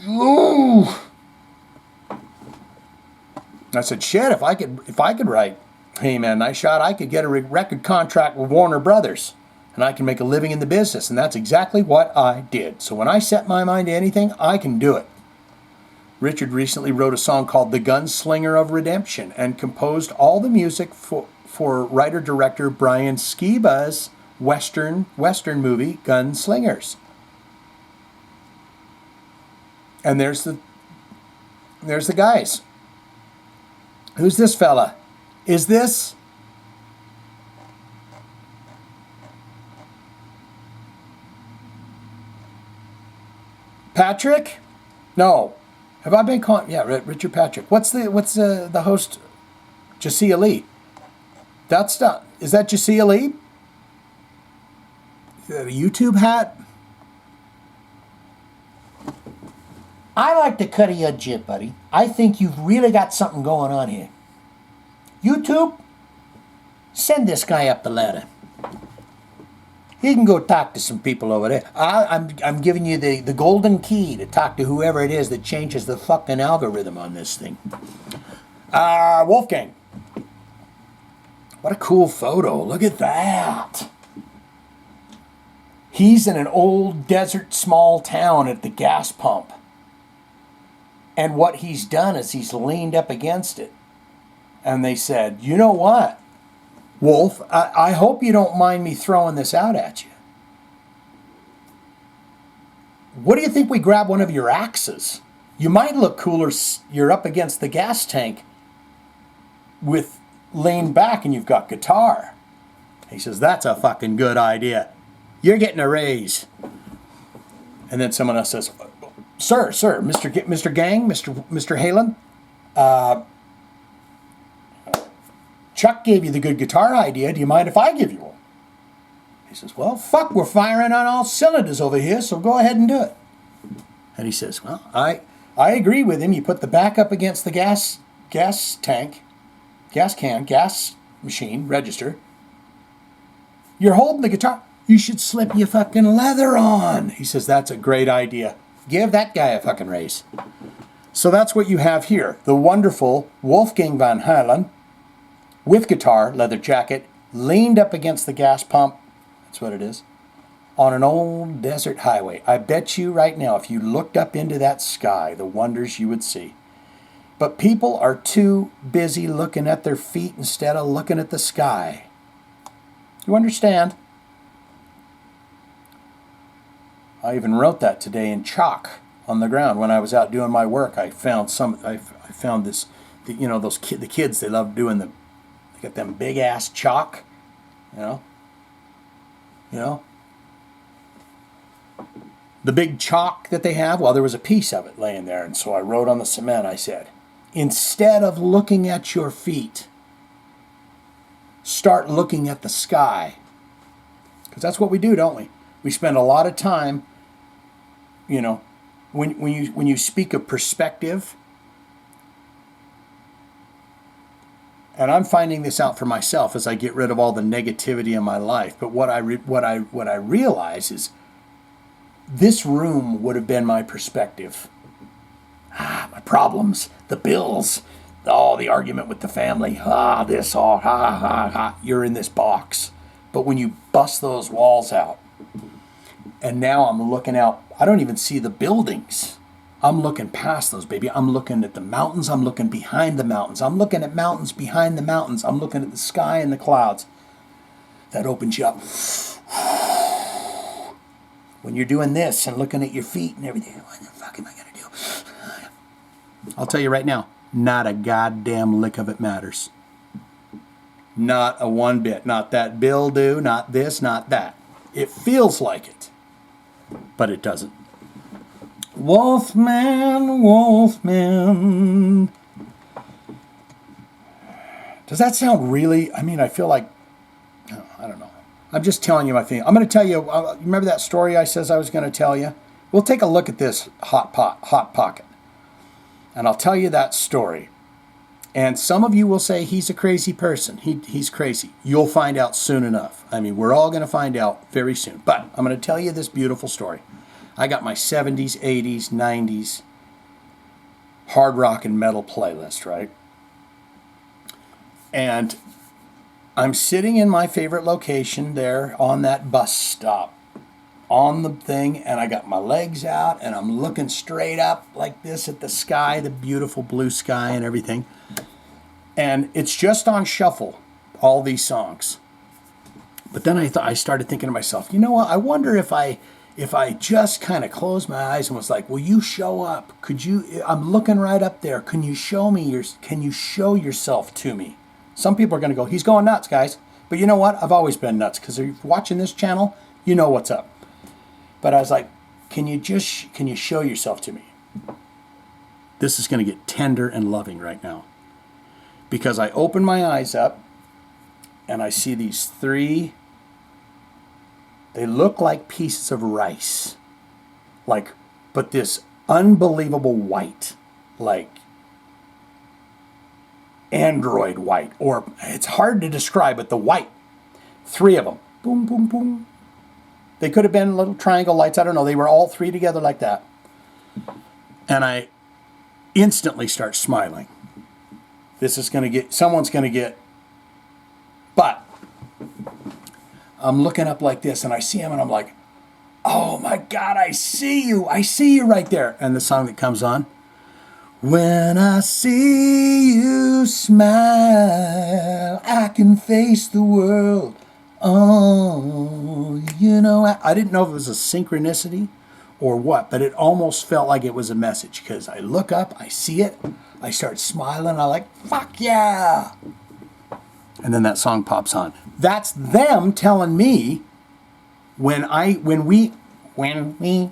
ooh. I said, shit, if I could write Hey Man Nice Shot, I could get a record contract with Warner Brothers, and I can make a living in the business, and that's exactly what I did. So when I set my mind to anything, I can do it. Richard recently wrote a song called The Gunslinger of Redemption and composed all the music for writer-director Brian Skiba's Western movie, Gunslingers. And there's the guys. Who's this fella? Is this Patrick? No. Have I been calling? Yeah, Richard Patrick. What's the host? Jasia Lee. That's not. Is that Jasia Lee? Is that a YouTube hat? I like the cut of your jib, buddy. I think you've really got something going on here. YouTube, send this guy up the ladder. He can go talk to some people over there. I'm giving you the golden key to talk to whoever it is that changes the fucking algorithm on this thing. Wolfgang. What a cool photo. Look at that. He's in an old desert small town at the gas pump. And what he's done is he's leaned up against it. And they said, you know what, Wolf, I hope you don't mind me throwing this out at you. What do you think we grab one of your axes? You might look cooler. You're up against the gas tank with leaned back and you've got guitar. He says, that's a fucking good idea. You're getting a raise. And then someone else says, Sir, Mr. Gang, Mr. Halen, Chuck gave you the good guitar idea. Do you mind if I give you one? He says, well, fuck, we're firing on all cylinders over here, so go ahead and do it. And he says, well, I agree with him. You put the back up against the gas tank, gas can, gas machine, register. You're holding the guitar. You should slip your fucking leather on. He says, that's a great idea. Give that guy a fucking raise. So that's what you have here. The wonderful Wolfgang Van Halen with guitar, leather jacket, leaned up against the gas pump. That's what it is. On an old desert highway. I bet you right now, if you looked up into that sky, the wonders you would see. But people are too busy looking at their feet instead of looking at the sky. You understand? I even wrote that today in chalk on the ground when I was out doing my work. I found this, you know, the kids, they love doing they got them big ass chalk, you know, the big chalk that they have. Well, there was a piece of it laying there, and so I wrote on the cement. I said, instead of looking at your feet, start looking at the sky, because that's what we do, don't we? We spend a lot of time. You know, when you speak of perspective, and I'm finding this out for myself as I get rid of all the negativity in my life. But what I realize is this room would have been my perspective. My problems, the bills, the argument with the family, this all, you're in this box. But when you bust those walls out, and now I'm looking out, I don't even see the buildings. I'm looking past those, baby. I'm looking at the mountains. I'm looking behind the mountains. I'm looking at mountains behind the mountains. I'm looking at the sky and the clouds. That opens you up. When you're doing this and looking at your feet and everything, what the fuck am I going to do? I'll tell you right now, not a goddamn lick of it matters. Not a one bit. Not that bill due, not this, not that. It feels like it, but it doesn't. Wolfman, Wolfman. Does that sound really, I mean, I feel like, I don't know. I'm just telling you my thing. I'm going to tell you, remember that story I says I was going to tell you? We'll take a look at this hot pocket. And I'll tell you that story. And some of you will say he's a crazy person. He's crazy. You'll find out soon enough. I mean, we're all going to find out very soon. But I'm going to tell you this beautiful story. I got my 70s, 80s, 90s hard rock and metal playlist, right? And I'm sitting in my favorite location there on that bus stop on the thing, and I got my legs out and I'm looking straight up like this at the sky, the beautiful blue sky and everything. And it's just on shuffle, all these songs. But then I started thinking to myself, you know what? I wonder if I just kind of closed my eyes and was like, will you show up? Could you, I'm looking right up there. Can you show yourself to me? Some people are going to go, he's going nuts, guys. But you know what? I've always been nuts, because if you're watching this channel, you know what's up. But I was like, can you show yourself to me? This is going to get tender and loving right now. Because I open my eyes up and I see these three, they look like pieces of rice. But this unbelievable white, like android white, or it's hard to describe, but the white. 3 of them. Boom, boom, boom. They could have been little triangle lights. I don't know. They were all 3 together like that. And I instantly start smiling. This is going to get, someone's going to get, but I'm looking up like this and I see him and I'm like, oh my God, I see you. I see you right there. And the song that comes on, when I see you smile, I can face the world. Oh, you know, I didn't know if it was a synchronicity or what, but it almost felt like it was a message because I look up, I see it, I start smiling, I'm like, fuck yeah. And then that song pops on. That's them telling me when we see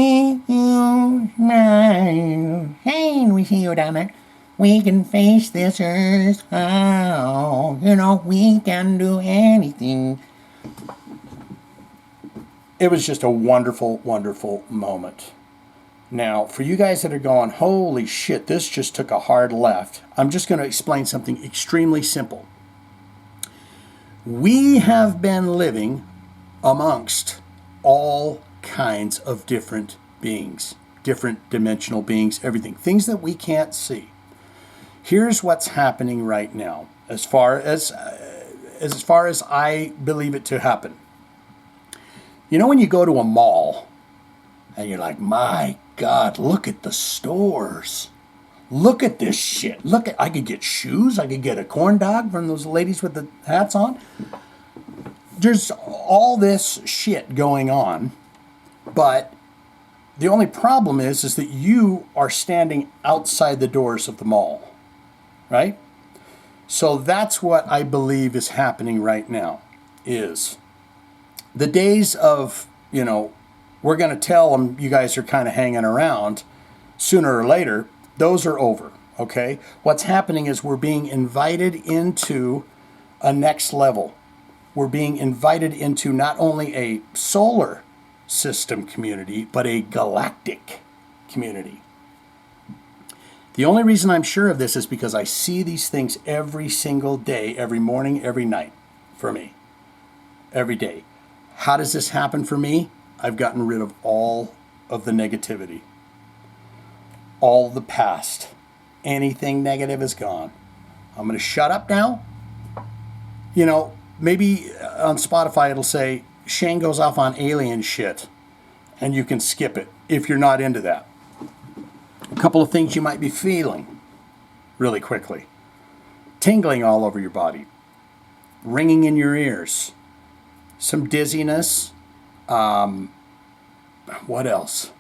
you smile, hey, we see you down there. We can face this earth. Oh, you know, we can do anything. It was just a wonderful, wonderful moment. Now, for you guys that are going, holy shit, this just took a hard left, I'm just going to explain something extremely simple. We have been living amongst all kinds of different beings, different dimensional beings, everything, things that we can't see. Here's what's happening right now, as far as I believe it to happen. You know when you go to a mall and you're like, my God, look at the stores. Look at this shit. I could get shoes. I could get a corn dog from those ladies with the hats on. There's all this shit going on, but the only problem is that you are standing outside the doors of the mall. Right? So that's what I believe is happening right now, is the days of, you know, we're going to tell them you guys are kind of hanging around sooner or later, those are over, okay? What's happening is we're being invited into a next level. We're being invited into not only a solar system community, but a galactic community. The only reason I'm sure of this is because I see these things every single day, every morning, every night, for me. Every day. How does this happen for me? I've gotten rid of all of the negativity. All the past. Anything negative is gone. I'm going to shut up now. You know, maybe on Spotify it'll say, Shane goes off on alien shit. And you can skip it if you're not into that. A couple of things you might be feeling really quickly. Tingling all over your body. Ringing in your ears. Some dizziness. What else?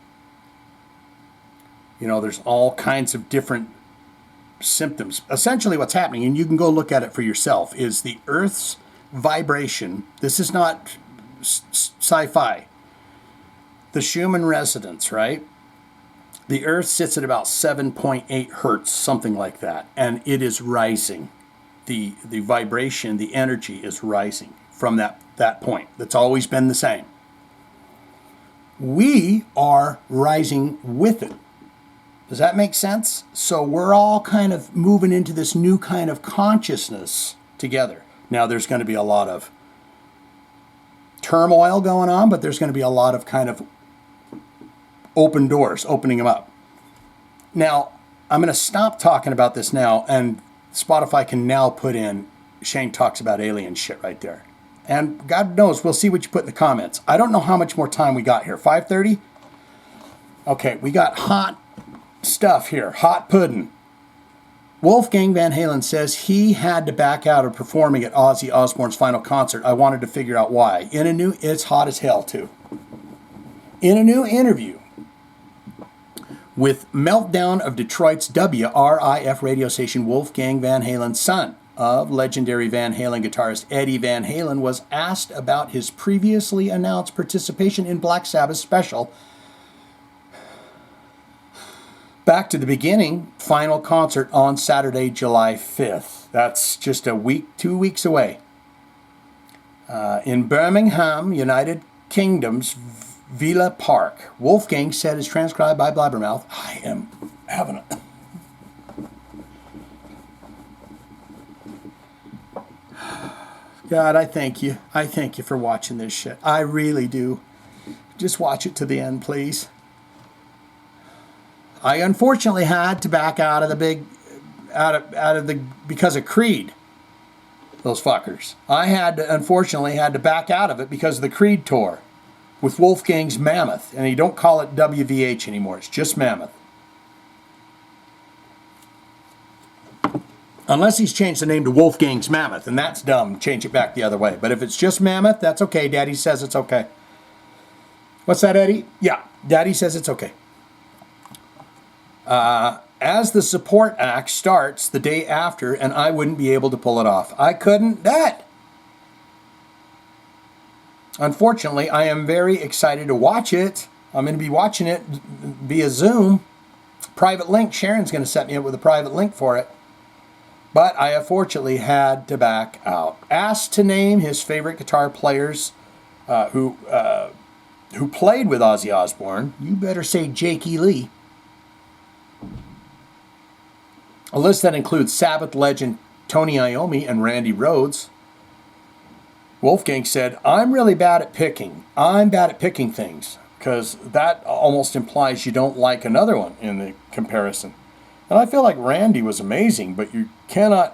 You know, there's all kinds of different symptoms. Essentially what's happening, and you can go look at it for yourself, is the Earth's vibration. This is not sci-fi. The Schumann resonance, right? The Earth sits at about 7.8 hertz, something like that, and it is rising. The vibration, the energy is rising from that point. That's always been the same. We are rising with it. Does that make sense? So we're all kind of moving into this new kind of consciousness together. Now there's going to be a lot of turmoil going on, but there's going to be a lot of kind of open doors, opening them up. Now, I'm going to stop talking about this now, and Spotify can now put in, Shane talks about alien shit right there. And God knows, we'll see what you put in the comments. I don't know how much more time we got here. 5:30? Okay, we got hot stuff here. Hot pudding. Wolfgang Van Halen says he had to back out of performing at Ozzy Osbourne's final concert. I wanted to figure out why. It's hot as hell, too. In a new interview with Meltdown of Detroit's WRIF radio station, Wolfgang Van Halen's son of legendary Van Halen guitarist Eddie Van Halen was asked about his previously announced participation in Black Sabbath's special Back to the Beginning final concert on Saturday, July 5th. That's just a week, 2 weeks away. In Birmingham, United Kingdom's Villa Park. Wolfgang said is transcribed by Blabbermouth. I am having a... God, I thank you. I thank you for watching this shit. I really do. Just watch it to the end, please. I unfortunately had to back out of the big... because of Creed. Those fuckers. I unfortunately had to back out of it because of the Creed tour with Wolfgang's Mammoth. And you don't call it WVH anymore. It's just Mammoth. Unless he's changed the name to Wolfgang's Mammoth, and that's dumb. Change it back the other way. But if it's just Mammoth, that's okay. Daddy says it's okay. What's that, Eddie? Yeah, Daddy says it's okay. As the support act starts the day after, and I wouldn't be able to pull it off. I couldn't. Unfortunately, I am very excited to watch it. I'm going to be watching it via Zoom. Private link. Sharon's going to set me up with a private link for it. But I unfortunately had to back out. Asked to name his favorite guitar players who played with Ozzy Osbourne. You better say Jakey Lee. A list that includes Sabbath legend Tony Iommi and Randy Rhoads. Wolfgang said, I'm really bad at picking. I'm bad at picking things, because that almost implies you don't like another one in the comparison. And I feel like Randy was amazing, but you can't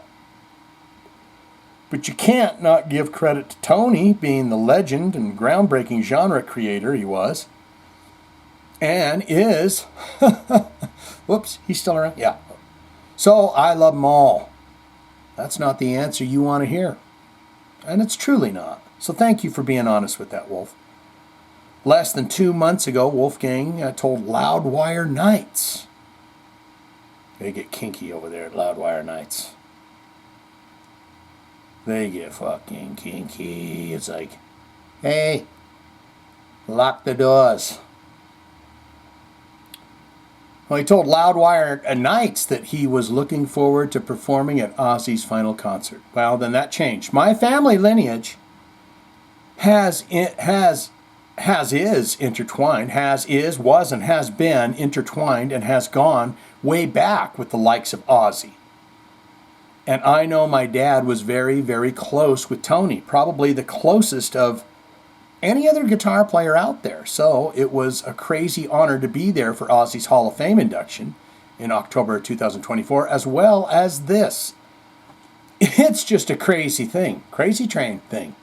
not give credit to Tony being the legend and groundbreaking genre creator he was. And is, whoops, he's still around? Yeah. So I love them all. That's not the answer you want to hear. And it's truly not. So thank you for being honest with that, Wolf. Less than 2 months ago, Wolfgang told Loudwire Nights. They get kinky over there at Loudwire Nights. They get fucking kinky. It's like, hey, lock the doors. Well, he told Loudwire Nights that he was looking forward to performing at Ozzy's final concert. Well, then that changed. My family lineage was, and has been intertwined and has gone way back with the likes of Ozzy. And I know my dad was very, very close with Tony, probably the closest of any other guitar player out there. So it was a crazy honor to be there for Ozzy's Hall of Fame induction in October 2024, as well as this. It's just a crazy thing, crazy train thing.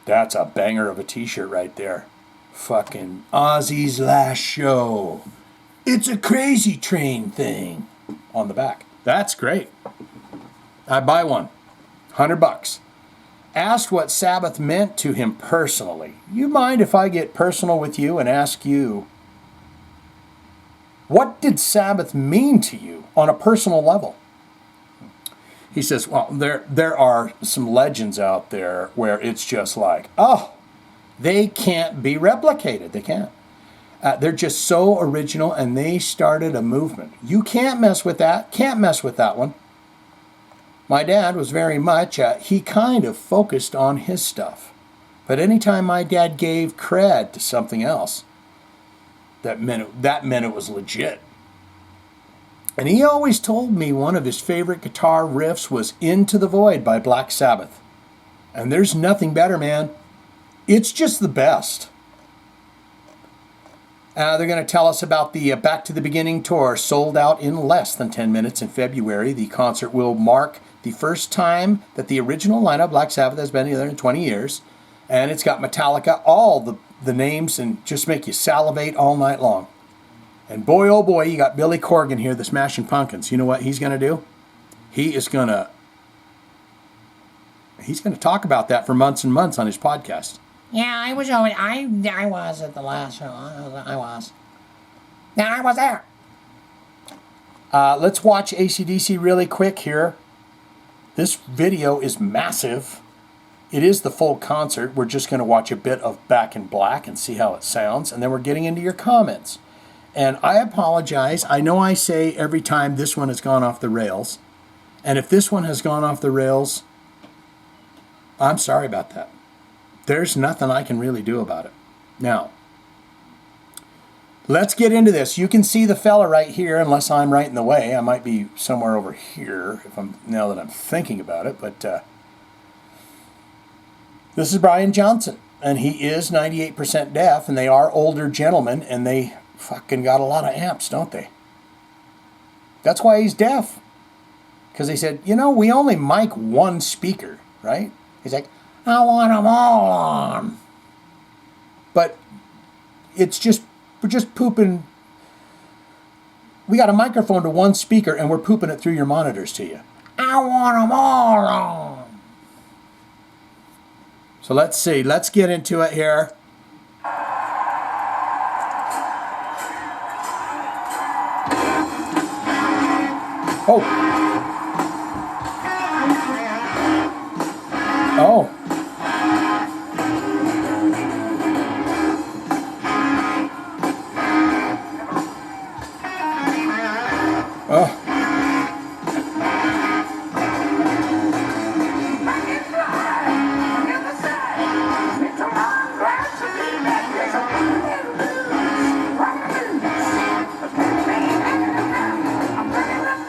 That's a banger of a t-shirt right there. Fucking Ozzy's last show. It's a crazy train thing on the back. That's great. I'd buy one. $100. Asked what Sabbath meant to him personally. You mind if I get personal with you and ask you, what did Sabbath mean to you on a personal level? He says, well, there are some legends out there where it's just like, oh, they can't be replicated. They can't. They're just so original, and they started a movement. You can't mess with that. Can't mess with that one. My dad was very much, he kind of focused on his stuff. But anytime my dad gave cred to something else, that meant it was legit. And he always told me one of his favorite guitar riffs was Into the Void by Black Sabbath. And there's nothing better, man. It's just the best. They're going to tell us about the Back to the Beginning tour, sold out in less than 10 minutes in February. The concert will mark the first time that the original lineup, Black Sabbath, has been together in 20 years. And it's got Metallica, all the names, and just make you salivate all night long. And boy, oh boy, you got Billy Corgan here, the Smashing Pumpkins. You know what he's going to do? He's going to talk about that for months and months on his podcast. Yeah, I was at the last show. I was. Yeah, I was there. Let's watch AC/DC really quick here. This video is massive. It is the full concert. We're just going to watch a bit of Back in Black and see how it sounds. And then we're getting into your comments. And I apologize. I know I say every time this one has gone off the rails. And if this one has gone off the rails, I'm sorry about that. there's nothing I can really do about it. Now, let's get into this. You can see the fella right here, unless I'm right in the way. I might be somewhere over here now that I'm thinking about it. But this is Brian Johnson, and he is 98% deaf, and they are older gentlemen, and they fucking got a lot of amps, don't they? That's why he's deaf. Because they said, you know, we only mic one speaker, right? He's like, I want them all on. But it's just, we're just pooping. We got a microphone to one speaker and we're pooping it through your monitors to you. I want them all on. So let's see. Let's get into it here. Oh. Oh. Oh.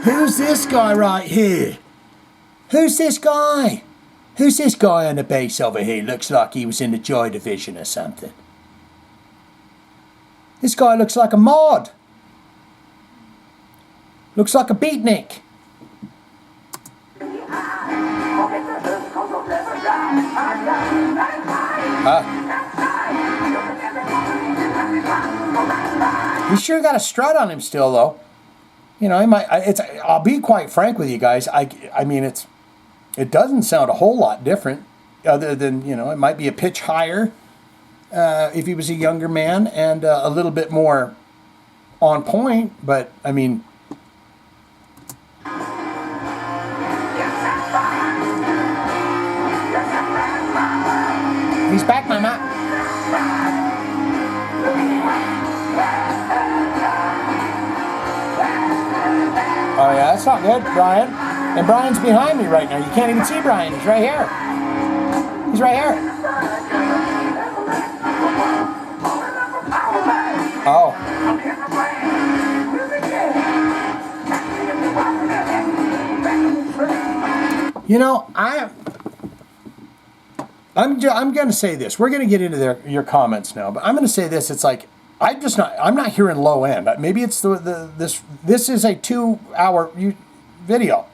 Who's this guy right here? Who's this guy? Who's this guy on the bass over here? Looks like he was in the Joy Division or something. This guy looks like a mod. Looks like a beatnik. He's sure got a strut on him still, though. You know, he might. I'll be quite frank with you guys. I mean, it doesn't sound a whole lot different, other than, you know, it might be a pitch higher if he was a younger man, and a little bit more on point. But I mean, he's back, Mama. Oh yeah, that's not good, Brian. And Brian's behind me right now. You can't even see Brian. He's right here. He's right here. Oh. You know, I'm going to say this. We're going to get into your comments now, but I'm going to say this. It's like, I'm not hearing low end. Maybe it's this is a 2-hour video.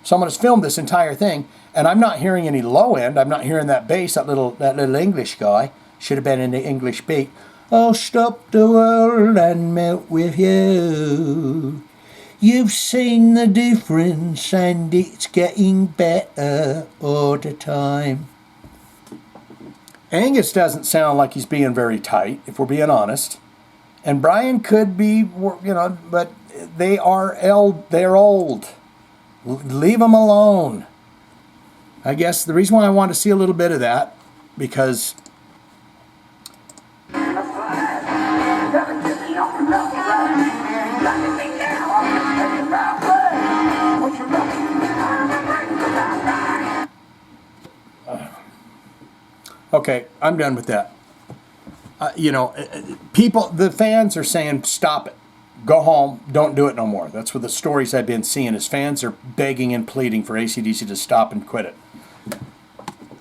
Someone has filmed this entire thing, and I'm not hearing any low end. I'm not hearing that bass, that little English guy. Should have been in the English beat. I'll stop the world and melt with you. You've seen the difference, and it's getting better all the time. Angus doesn't sound like he's being very tight, if we're being honest. And Brian could be, you know, but they're old. Leave them alone. I guess the reason why I want to see a little bit of that, because okay, I'm done with that. You know, the fans are saying, stop it. Go home. Don't do it no more. That's what the stories I've been seeing is fans are begging and pleading for AC/DC to stop and quit it.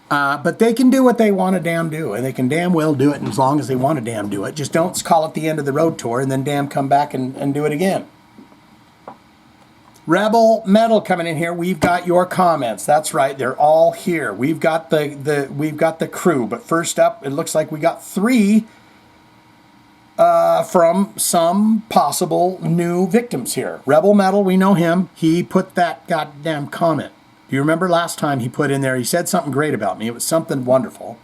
But they can do what they want to damn do, and they can damn well do it as long as they want to damn do it. Just don't call it the end of the road tour and then damn come back and do it again. Rebel Metal coming in here. We've got your comments. That's right. They're all here. We've got the crew. But first up, it looks like we got 3 from some possible new victims here. Rebel Metal, we know him. He put that goddamn comment. Do you remember last time he put in there? He said something great about me. It was something wonderful.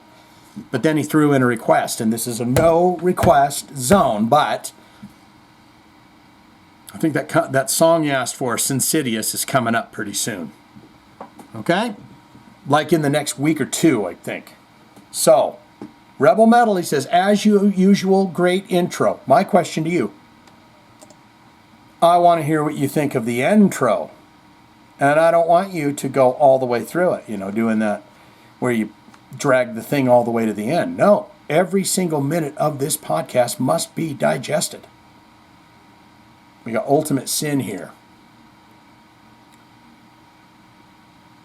But then he threw in a request, and this is a no request zone, but I think that song you asked for, Sinsidious, is coming up pretty soon. Okay? Like in the next week or 2, I think. So, Rebel Metal, he says, as usual, great intro. My question to you, I want to hear what you think of the intro. And I don't want you to go all the way through it, you know, doing that where you drag the thing all the way to the end. No, every single minute of this podcast must be digested. We got Ultimate Sin here.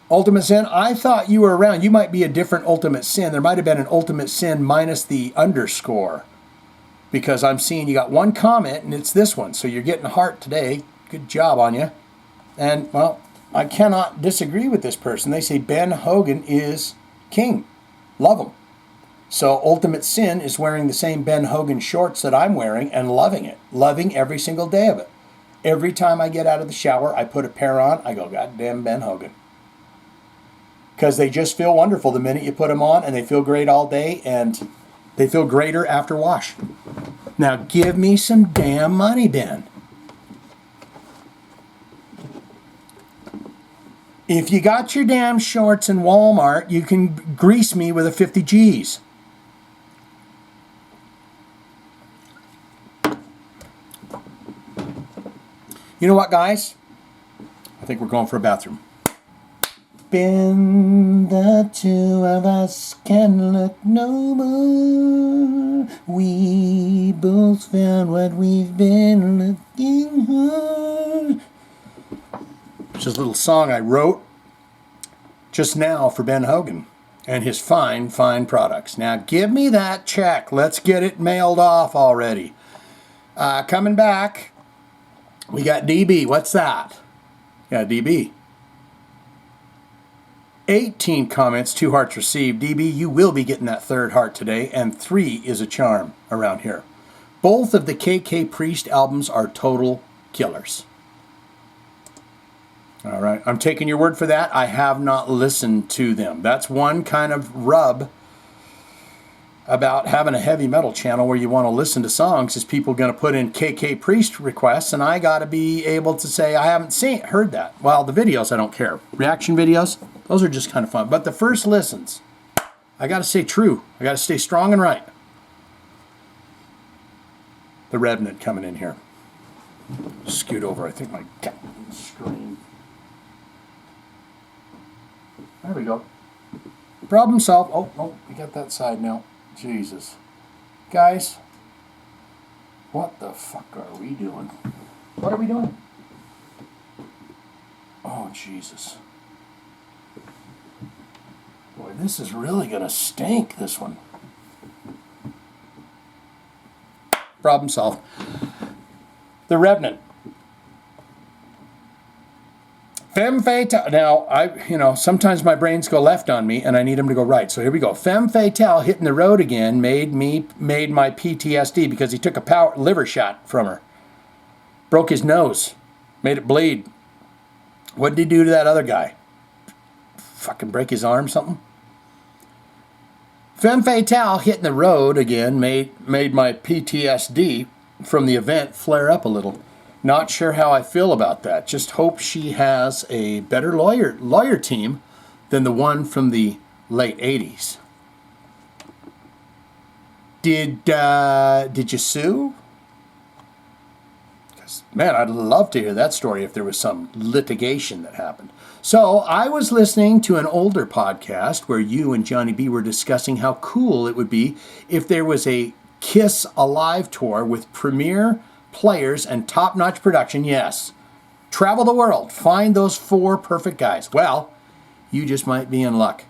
Ultimate Sin, I thought you were around. You might be a different Ultimate Sin. There might have been an Ultimate Sin minus the underscore, because I'm seeing you got one comment and it's this one. So you're getting a heart today. Good job on you. And, well, I cannot disagree with this person. They say Ben Hogan is king. Love him. So Ultimate Sin is wearing the same Ben Hogan shorts that I'm wearing and loving it. Loving every single day of it. Every time I get out of the shower, I put a pair on. I go, goddamn Ben Hogan. Because they just feel wonderful the minute you put them on, and they feel great all day, and they feel greater after wash. Now give me some damn money, Ben. If you got your damn shorts in Walmart, you can grease me with a 50 G's. You know what, guys? I think we're going for a bathroom. Ben, the two of us can look no more. We both found what we've been looking for. It's just a little song I wrote just now for Ben Hogan and his fine, fine products. Now give me that check. Let's get it mailed off already. Coming back, we got DB. What's that? Yeah, DB. 18 comments, 2 hearts received. DB, you will be getting that 3rd heart today, and 3 is a charm around here. Both of the KK Priest albums are total killers. All right, I'm taking your word for that. I have not listened to them. That's one kind of rub about having a heavy metal channel where you want to listen to songs is people going to put in KK Priest requests, and I got to be able to say I haven't heard that. Well, the videos I don't care. Reaction videos, those are just kind of fun. But the first listens, I got to stay true. I got to stay strong and right. The Revenant coming in here. Scoot over. I think my screen. There we go. Problem solved. Oh, no, we got that side now. Jesus. Guys, what the fuck are we doing? What are we doing? Oh, Jesus. Boy, this is really going to stink, this one. Problem solved. The Revenant. Femme fatale. Now, sometimes my brains go left on me and I need them to go right. So here we go. Femme fatale hitting the road again made my PTSD because he took a liver shot from her. Broke his nose. Made it bleed. What did he do to that other guy? Fucking break his arm, something? Femme fatale hitting the road again made my PTSD from the event flare up a little. Not sure how I feel about that. Just hope she has a better lawyer team than the one from the late 80s. Did you sue? Because, man, I'd love to hear that story if there was some litigation that happened. So I was listening to an older podcast where you and Johnny B were discussing how cool it would be if there was a Kiss Alive tour with premier players and top-notch production. Yes, travel the world, find those 4 perfect guys. Well, you just might be in luck.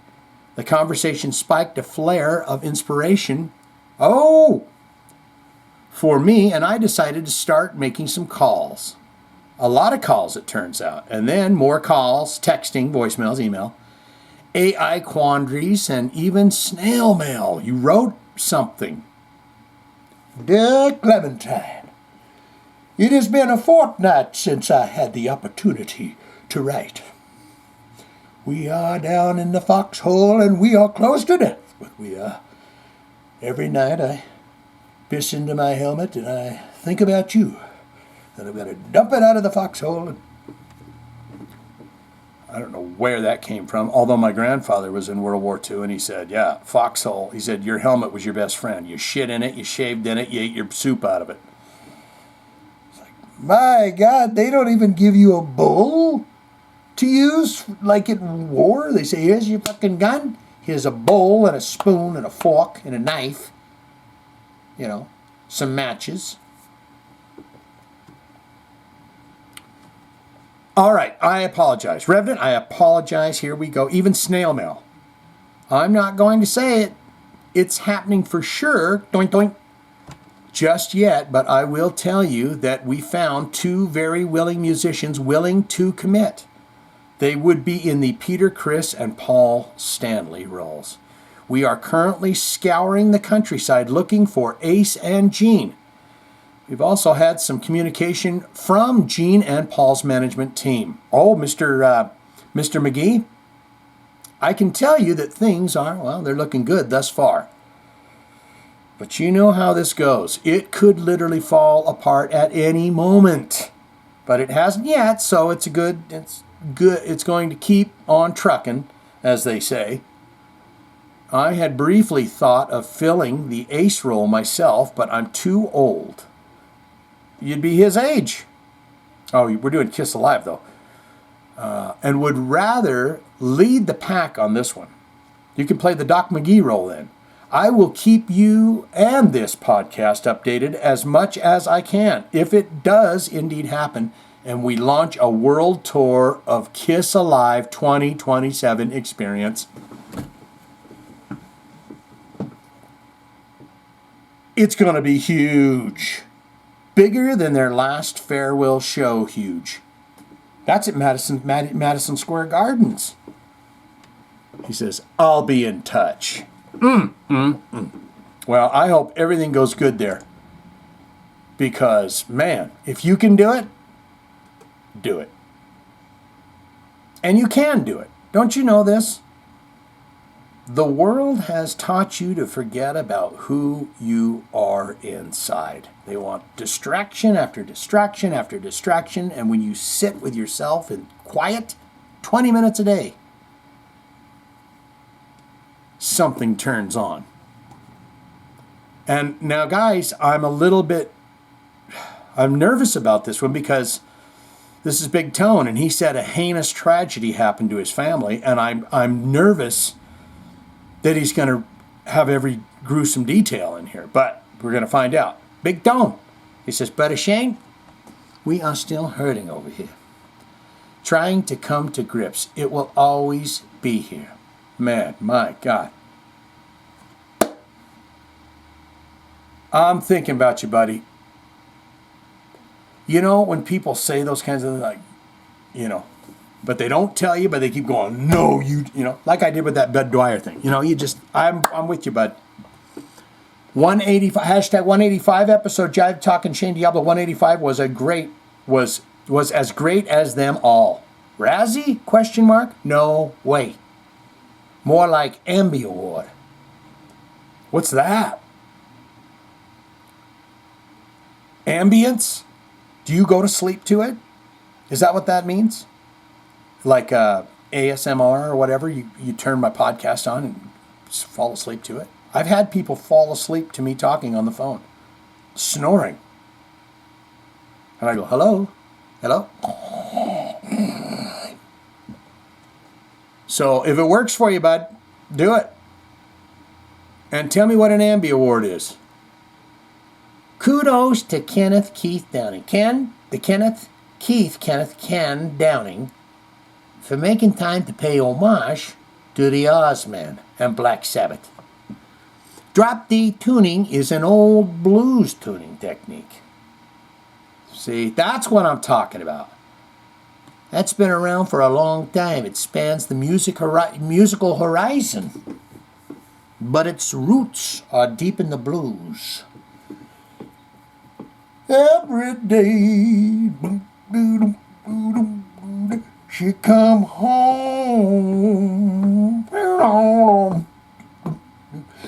The conversation spiked a flare of inspiration. Oh, for me, and I decided to start making some calls. A lot of calls, it turns out. And then more calls, texting, voicemails, email, AI quandaries, and even snail mail. You wrote something. Dear Clementine, it has been a fortnight since I had the opportunity to write. We are down in the foxhole and we are close to death, but we are. Every night I piss into my helmet and I think about you. And I've got to dump it out of the foxhole. And I don't know where that came from, although my grandfather was in World War II and he said, yeah, foxhole. He said, your helmet was your best friend. You shit in it, you shaved in it, you ate your soup out of it. My God, they don't even give you a bull to use like in war. They say, here's your fucking gun. Here's a bowl and a spoon and a fork and a knife. You know, some matches. All right, I apologize. Revenant, I apologize. Here we go. Even snail mail. I'm not going to say it. It's happening for sure. Doink, doink. Just yet, but I will tell you that we found 2 very willing musicians willing to commit. They would be in the Peter Criss and Paul Stanley roles. We are currently scouring the countryside looking for Ace and Gene. We've also had some communication from Gene and Paul's management team. Oh, Mr. McGee, I can tell you that things are, well, they're looking good thus far. But you know how this goes. It could literally fall apart at any moment. But it hasn't yet, so it's good. It's going to keep on trucking, as they say. I had briefly thought of filling the Ace role myself, but I'm too old. You'd be his age. Oh, we're doing Kiss Alive, though. And would rather lead the pack on this one. You can play the Doc McGee role then. I will keep you and this podcast updated as much as I can. If it does indeed happen, and we launch a world tour of Kiss Alive 2027 experience, it's going to be huge. Bigger than their last farewell show, huge. That's at Madison Square Gardens. He says, I'll be in touch. Well, I hope everything goes good there. Because, man, if you can do it, do it. And you can do it. Don't you know this? The world has taught you to forget about who you are inside. They want distraction after distraction after distraction, and when you sit with yourself in quiet, 20 minutes a day, something turns on. And now, guys, I'm nervous about this one because this is Big Tone, and he said a heinous tragedy happened to his family, and I'm nervous that he's going to have every gruesome detail in here, but we're going to find out. Big Tone, he says, Brother Shane, we are still hurting over here, trying to come to grips. It will always be here. Man, my God. I'm thinking about you, buddy. You know, when people say those kinds of things, like, you know, but they don't tell you, but they keep going, no, you know, like I did with that Bud Dwyer thing. You know, I'm with you, bud. 185, hashtag 185 episode, Jive Talkin Shane Diablo 185 was as great as them all. Razzie? Question mark? No way. More like Emmy Award. What's that? Ambience? Do you go to sleep to it? Is that what that means? Like ASMR or whatever, you turn my podcast on and fall asleep to it. I've had people fall asleep to me talking on the phone, snoring. And I go, hello? Hello? So if it works for you, bud, do it. And tell me what an Ambi Award is. Kudos to Kenneth Keith Downing. Ken Downing, for making time to pay homage to the Ozman and Black Sabbath. Drop D tuning is an old blues tuning technique. See, that's what I'm talking about. That's been around for a long time. It spans the musical horizon, but its roots are deep in the blues. Every day, she come home.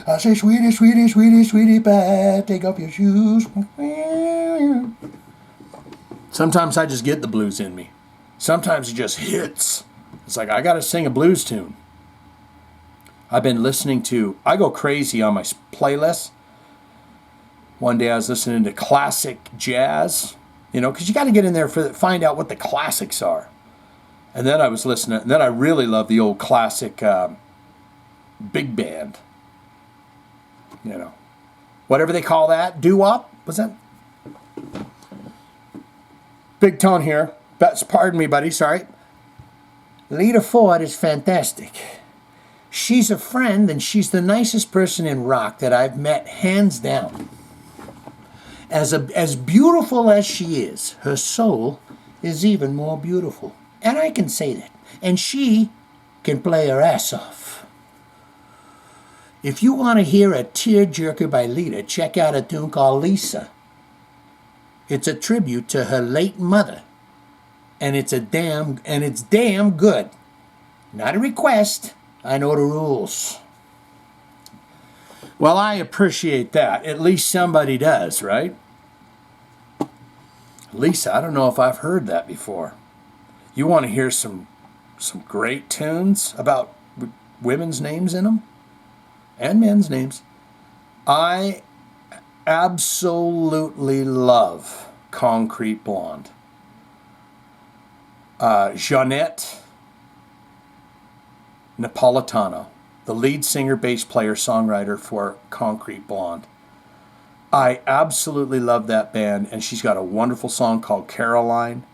I say, sweetie, sweetie, sweetie, sweetie pie, take off your shoes. Sometimes I just get the blues in me. Sometimes it just hits. It's like, I got to sing a blues tune. I've been listening to, I go crazy on my playlist. One day I was listening to classic jazz, you know, because you got to get in there find out what the classics are. And then I was listening, and then I really love the old classic big band. You know, whatever they call that, doo-wop, was that? Big Tone here. Pardon me, buddy, sorry. Lita Ford is fantastic. She's a friend, and she's the nicest person in rock that I've met, hands down. As beautiful as she is, her soul is even more beautiful. And I can say that. And she can play her ass off. If you want to hear a tearjerker by Lita, check out a tune called Lisa. It's a tribute to her late mother. And it's damn good. Not a request. I know the rules. Well, I appreciate that. At least somebody does, right? Lisa, I don't know if I've heard that before. You want to hear some great tunes about women's names in them? And men's names. I absolutely love Concrete Blonde. Jeanette Napolitano, the lead singer, bass player, songwriter for Concrete Blonde. I absolutely love that band, and she's got a wonderful song called Caroline.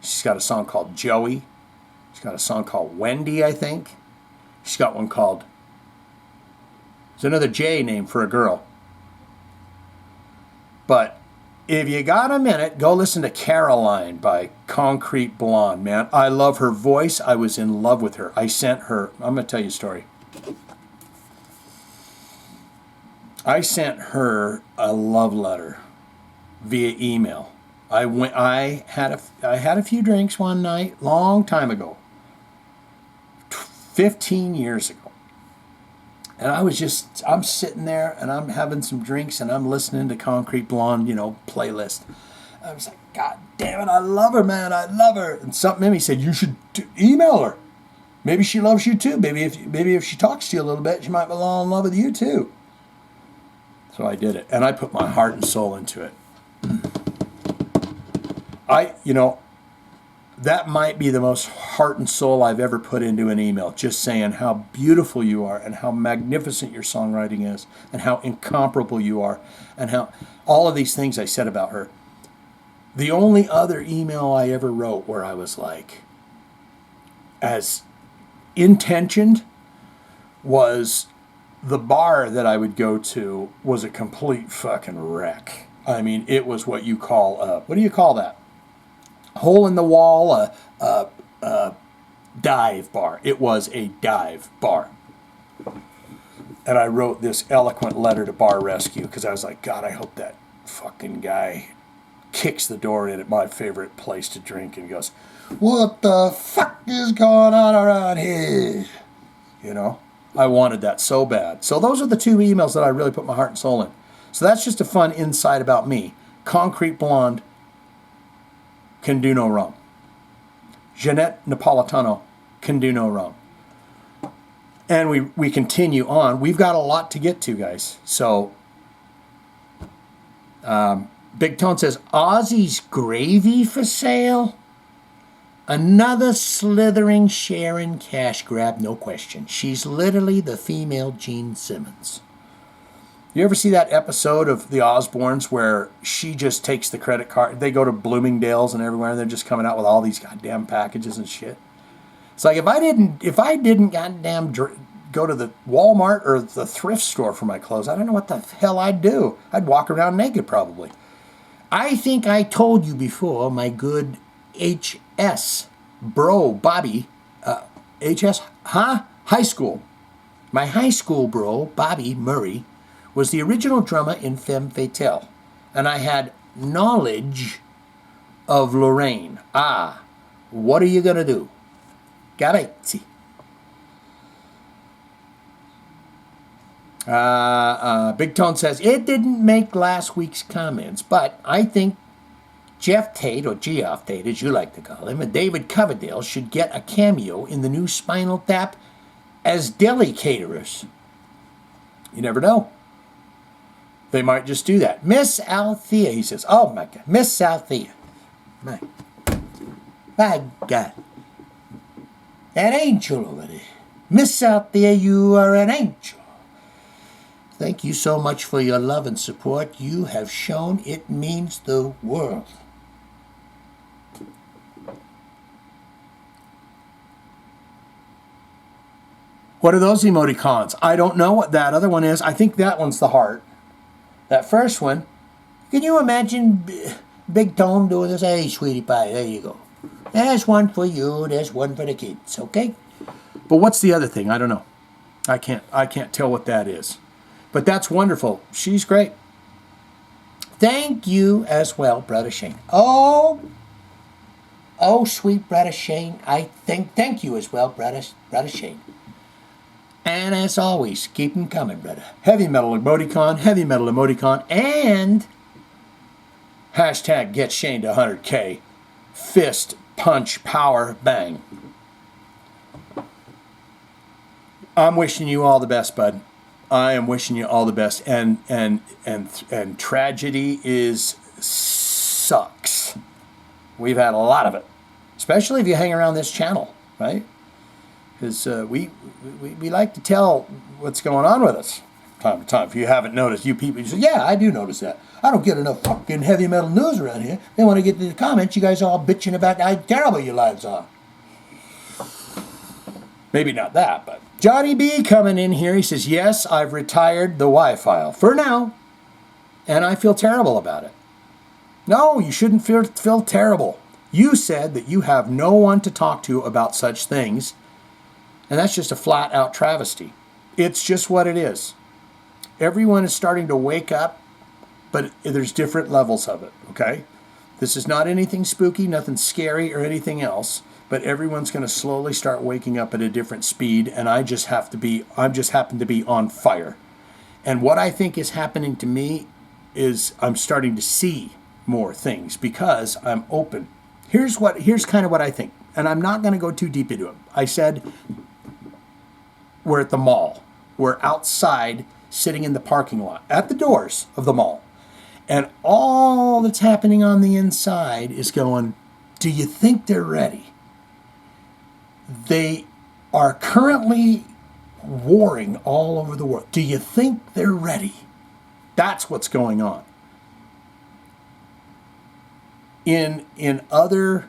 She's got a song called Joey. She's got a song called Wendy, I think. She's got one called, there's another J name for a girl. But if you got a minute, go listen to Caroline by Concrete Blonde, man. I love her voice. I was in love with her. I sent her, I'm going to tell you a story. I sent her a love letter via email. I had a few drinks one night, long time ago, 15 years ago. And I'm sitting there and I'm having some drinks and I'm listening to Concrete Blonde, playlist. I was like, God damn it, I love her, man, I love her. And something in me said, you should email her. Maybe she loves you too. Maybe if she talks to you a little bit, she might fall in love with you too. So I did it, and I put my heart and soul into it. That might be the most heart and soul I've ever put into an email, just saying how beautiful you are and how magnificent your songwriting is and how incomparable you are and how all of these things I said about her. The only other email I ever wrote where I was like, as intentioned, was the bar that I would go to was a complete fucking wreck. I mean, it was what you call, what do you call that? Hole in the wall, a dive bar. It was a dive bar. And I wrote this eloquent letter to Bar Rescue because I was like, God, I hope that fucking guy kicks the door in at my favorite place to drink and goes, what the fuck is going on around here? I wanted that so bad. So those are the two emails that I really put my heart and soul in. So that's just a fun insight about me. Concrete Blonde can do no wrong. Jeanette Napolitano can do no wrong. And we continue on. We've got a lot to get to, guys. So Big Tone says, Ozzy's Gravy for sale? Another slithering Sharon cash grab, no question. She's literally the female Gene Simmons. You ever see that episode of The Osbournes where she just takes the credit card? They go to Bloomingdale's and everywhere, and they're just coming out with all these goddamn packages and shit. It's like if I didn't goddamn go to the Walmart or the thrift store for my clothes, I don't know what the hell I'd do. I'd walk around naked probably. I think I told you before, my good HS bro Bobby, HS, huh? High school. My high school bro, Bobby Murray, was the original drummer in Femme Fatale. And I had knowledge of Lorraine. What are you going to do? Garetti. Big Tone says, it didn't make last week's comments, but I think Jeff Tate, or Geoff Tate as you like to call him, and David Coverdale should get a cameo in the new Spinal Tap as deli caterers. You never know. They might just do that. Miss Althea, he says. Oh, my God. Miss Althea. My God. That angel over there. Miss out there, you are an angel. Thank you so much for your love and support. You have shown it means the world. What are those emoticons? I don't know what that other one is. I think that one's the heart. That first one, Can you imagine Big Tom doing this? Hey, sweetie pie, there you go. There's one for you, there's one for the kids, okay? but what's the other thing? I don't know. I can't tell what that is. But that's wonderful. She's great. Thank you as well, Brother Shane. Sweet Brother Shane. Thank you as well, Brother Shane. And as always, keep them coming, brother. Heavy metal emoticon, and hashtag get Shane to 100K. Fist, punch, power, bang. I'm wishing you all the best, bud. I am wishing you all the best. And tragedy sucks. We've had a lot of it, especially if you hang around this channel, right? Because we like to tell what's going on with us time to time. If you haven't noticed, you people, you say, yeah, I do notice that. I don't get enough fucking heavy metal news around here. They want to get to the comments. You guys are all bitching about how terrible your lives are. Maybe not that, but Johnny B coming in here. He says, yes, I've retired the Y-file for now, and I feel terrible about it. No, you shouldn't feel terrible. You said that you have no one to talk to about such things. And that's just a flat-out travesty. It's just what it is. Everyone is starting to wake up, but there's different levels of it, okay? This is not anything spooky, nothing scary or anything else, but everyone's going to slowly start waking up at a different speed, and I just happen to be on fire. And what I think is happening to me is I'm starting to see more things because I'm open. Here's kind of what I think, and I'm not going to go too deep into it. I said, we're at the mall. We're outside, sitting in the parking lot, at the doors of the mall. And all that's happening on the inside is going, do you think they're ready? They are currently warring all over the world. Do you think they're ready? That's what's going on. In other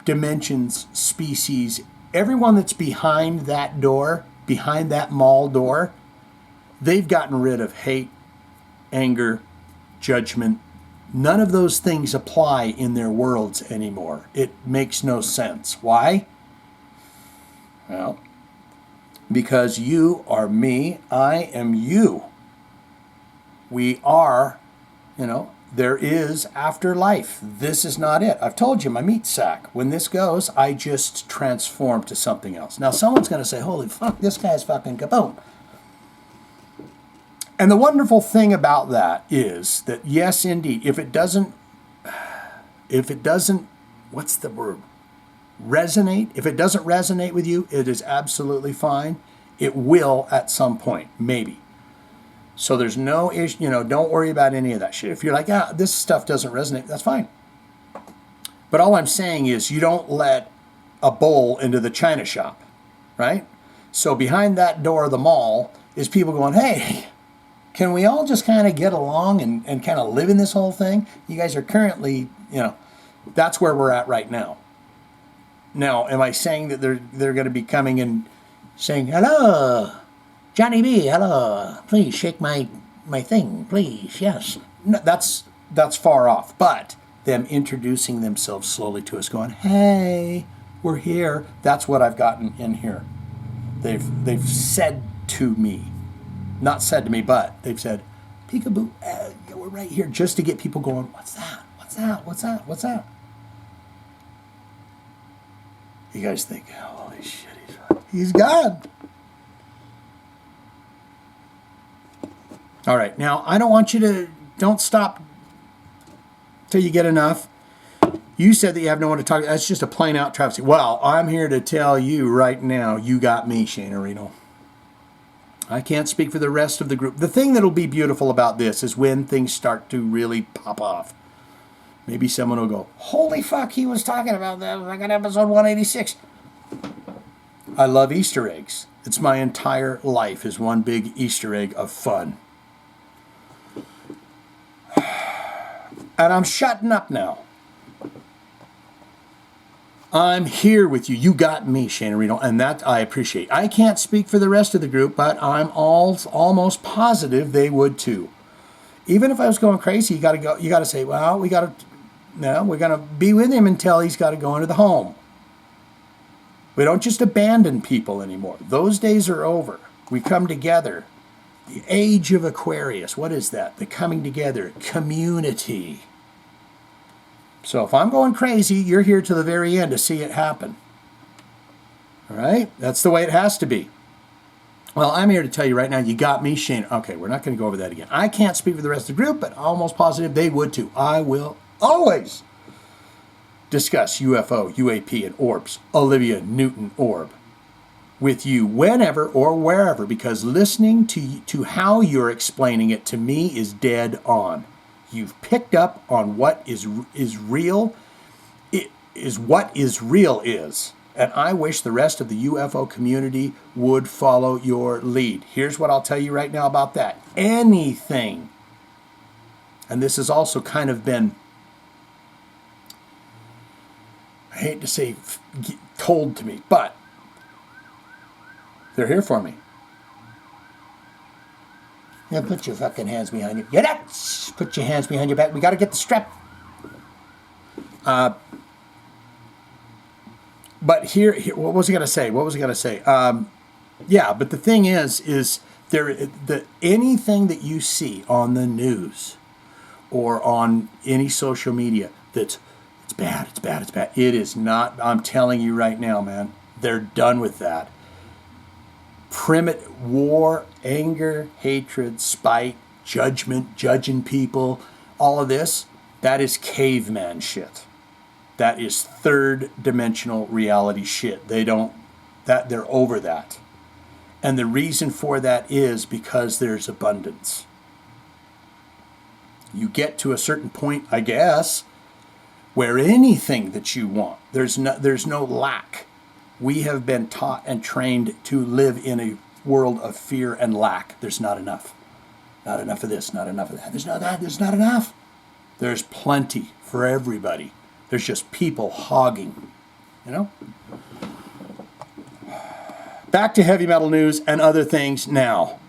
dimensions, species, everyone that's behind that door, behind that mall door, they've gotten rid of hate, anger, judgment. None of those things apply in their worlds anymore. It makes no sense. Why? Well, because you are me, I am you. We are, there is afterlife. This is not it. I've told you, my meat sack. When this goes, I just transform to something else. Now, someone's going to say, holy fuck, this guy's fucking kaboom. And the wonderful thing about that is that, yes, indeed, if it doesn't, what's the word? Resonate. If it doesn't resonate with you, it is absolutely fine. It will at some point, maybe. So there's no issue, don't worry about any of that shit. If you're like, this stuff doesn't resonate, that's fine. But all I'm saying is you don't let a bull into the china shop, right? So behind that door of the mall is people going, hey, can we all just kind of get along and kind of live in this whole thing? You guys are currently, that's where we're at right now. Now, am I saying that they're going to be coming and saying, hello, Johnny B, hello, please shake my thing, please, yes. No, that's far off, but them introducing themselves slowly to us going, hey, we're here. That's what I've gotten in here. They've said to me, not said to me, but they've said, peekaboo, we're right here, just to get people going, what's that? What's that? What's that? What's that? You guys think, holy shit, he's gone. All right, now I don't stop till you get enough. You said that you have no one to talk to. That's just a plain out travesty. Well, I'm here to tell you right now, you got me, Shane Areno. I can't speak for the rest of the group. The thing that'll be beautiful about this is when things start to really pop off. Maybe someone will go, holy fuck, he was talking about that like on episode 186. I love Easter eggs. It's my entire life is one big Easter egg of fun. And I'm shutting up now. I'm here with you. You got me, Shane Reno, and that I appreciate. I can't speak for the rest of the group, but I'm almost positive they would too. Even if I was going crazy, you got to go. You got to say, well, we're gonna be with him until he's got to go into the home. We don't just abandon people anymore. Those days are over. We come together. The age of Aquarius. What is that? The coming together, community. So if I'm going crazy, you're here to the very end to see it happen. All right? That's the way it has to be. Well, I'm here to tell you right now, you got me, Shane. Okay, we're not going to go over that again. I can't speak for the rest of the group, but almost positive they would too. I will always discuss UFO, UAP, and orbs, Olivia Newton orb, with you whenever or wherever, because listening to how you're explaining it to me is dead on. You've picked up on what is real. It is what is real is. And I wish the rest of the UFO community would follow your lead. Here's what I'll tell you right now about that. Anything, and this has also kind of been, I hate to say told to me, but they're here for me. Now put your fucking hands behind you. Get up! Put your hands behind your back. We got to get the strap. But here, what was I going to say? Yeah, but the thing is anything that you see on the news or on any social media it's bad. It is not. I'm telling you right now, man. They're done with that. Primitive war, anger, hatred, spite, judgment, judging people, all of this, that is caveman shit. That is third dimensional reality shit. They're over that. And the reason for that is because there's abundance. You get to a certain point, I guess, where anything that you want, there's no lack. We have been taught and trained to live in a world of fear and lack. There's not enough. Not enough of this, not enough of that. There's not enough. There's plenty for everybody. There's just people hogging, you know? Back to heavy metal news and other things now.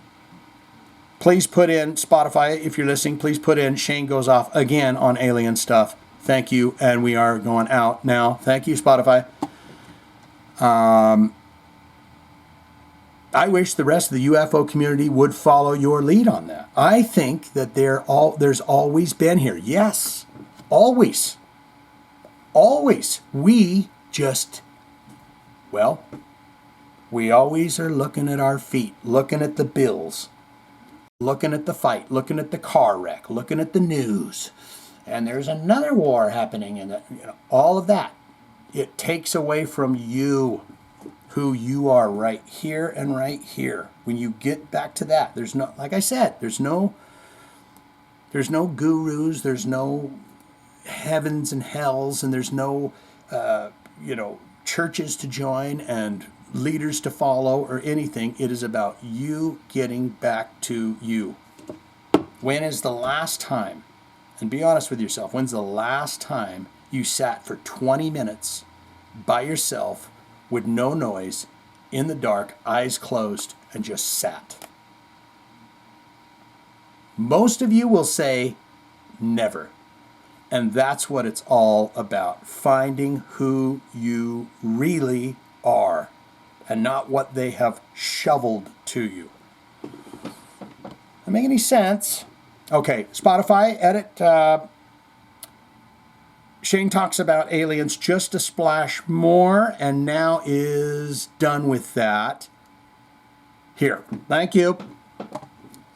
Please put in Spotify, if you're listening, please put in Shane Goes Off again on alien stuff. Thank you. And we are going out now. Thank you, Spotify. I wish the rest of the UFO community would follow your lead on that. I think that there's always been here. Yes, always. Always. We always are looking at our feet, looking at the bills, looking at the fight, looking at the car wreck, looking at the news. And there's another war happening, and all of that. It takes away from you, who you are right here and right here. When you get back to that, there's no, like I said, there's no gurus, there's no heavens and hells, and there's no, churches to join and leaders to follow or anything. It is about you getting back to you. When is the last time, and be honest with yourself, when's the last time you sat for 20 minutes by yourself with no noise, in the dark, eyes closed, and just sat? Most of you will say never. And that's what it's all about. Finding who you really are and not what they have shoveled to you. Doesn't make any sense. Okay, Spotify, edit. Shane talks about aliens just a splash more and now is done with that. Here, thank you.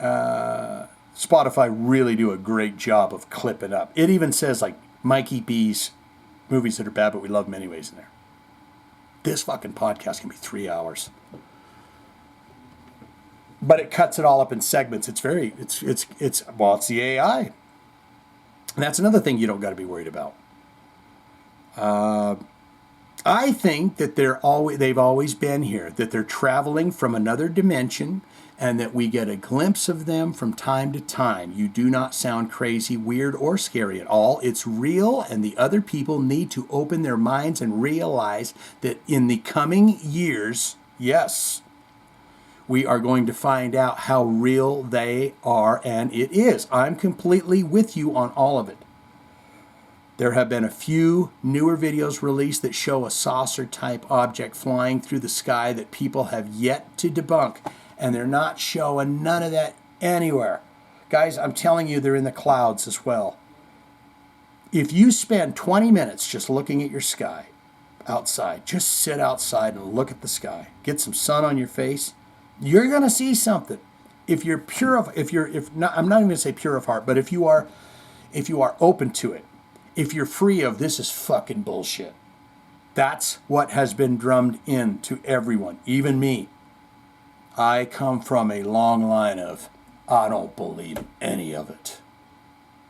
Spotify really do a great job of clipping up. It even says like Mikey B's movies that are bad, but we love them anyways in there. This fucking podcast can be 3 hours. But it cuts it all up in segments. It's the AI. And that's another thing you don't got to be worried about. I think that they've always been here, that they're traveling from another dimension, and that we get a glimpse of them from time to time. You do not sound crazy, weird, or scary at all. It's real, and the other people need to open their minds and realize that in the coming years, yes, we are going to find out how real they are, and it is. I'm completely with you on all of it. There have been a few newer videos released that show a saucer-type object flying through the sky that people have yet to debunk, and they're not showing none of that anywhere. Guys, I'm telling you, they're in the clouds as well. If you spend 20 minutes just looking at your sky outside, just sit outside and look at the sky, get some sun on your face, you're going to see something. If you're I'm not even going to say pure of heart, but if you are open to it, if you're free of this is fucking bullshit. That's what has been drummed into everyone, even me. I come from a long line of, I don't believe any of it.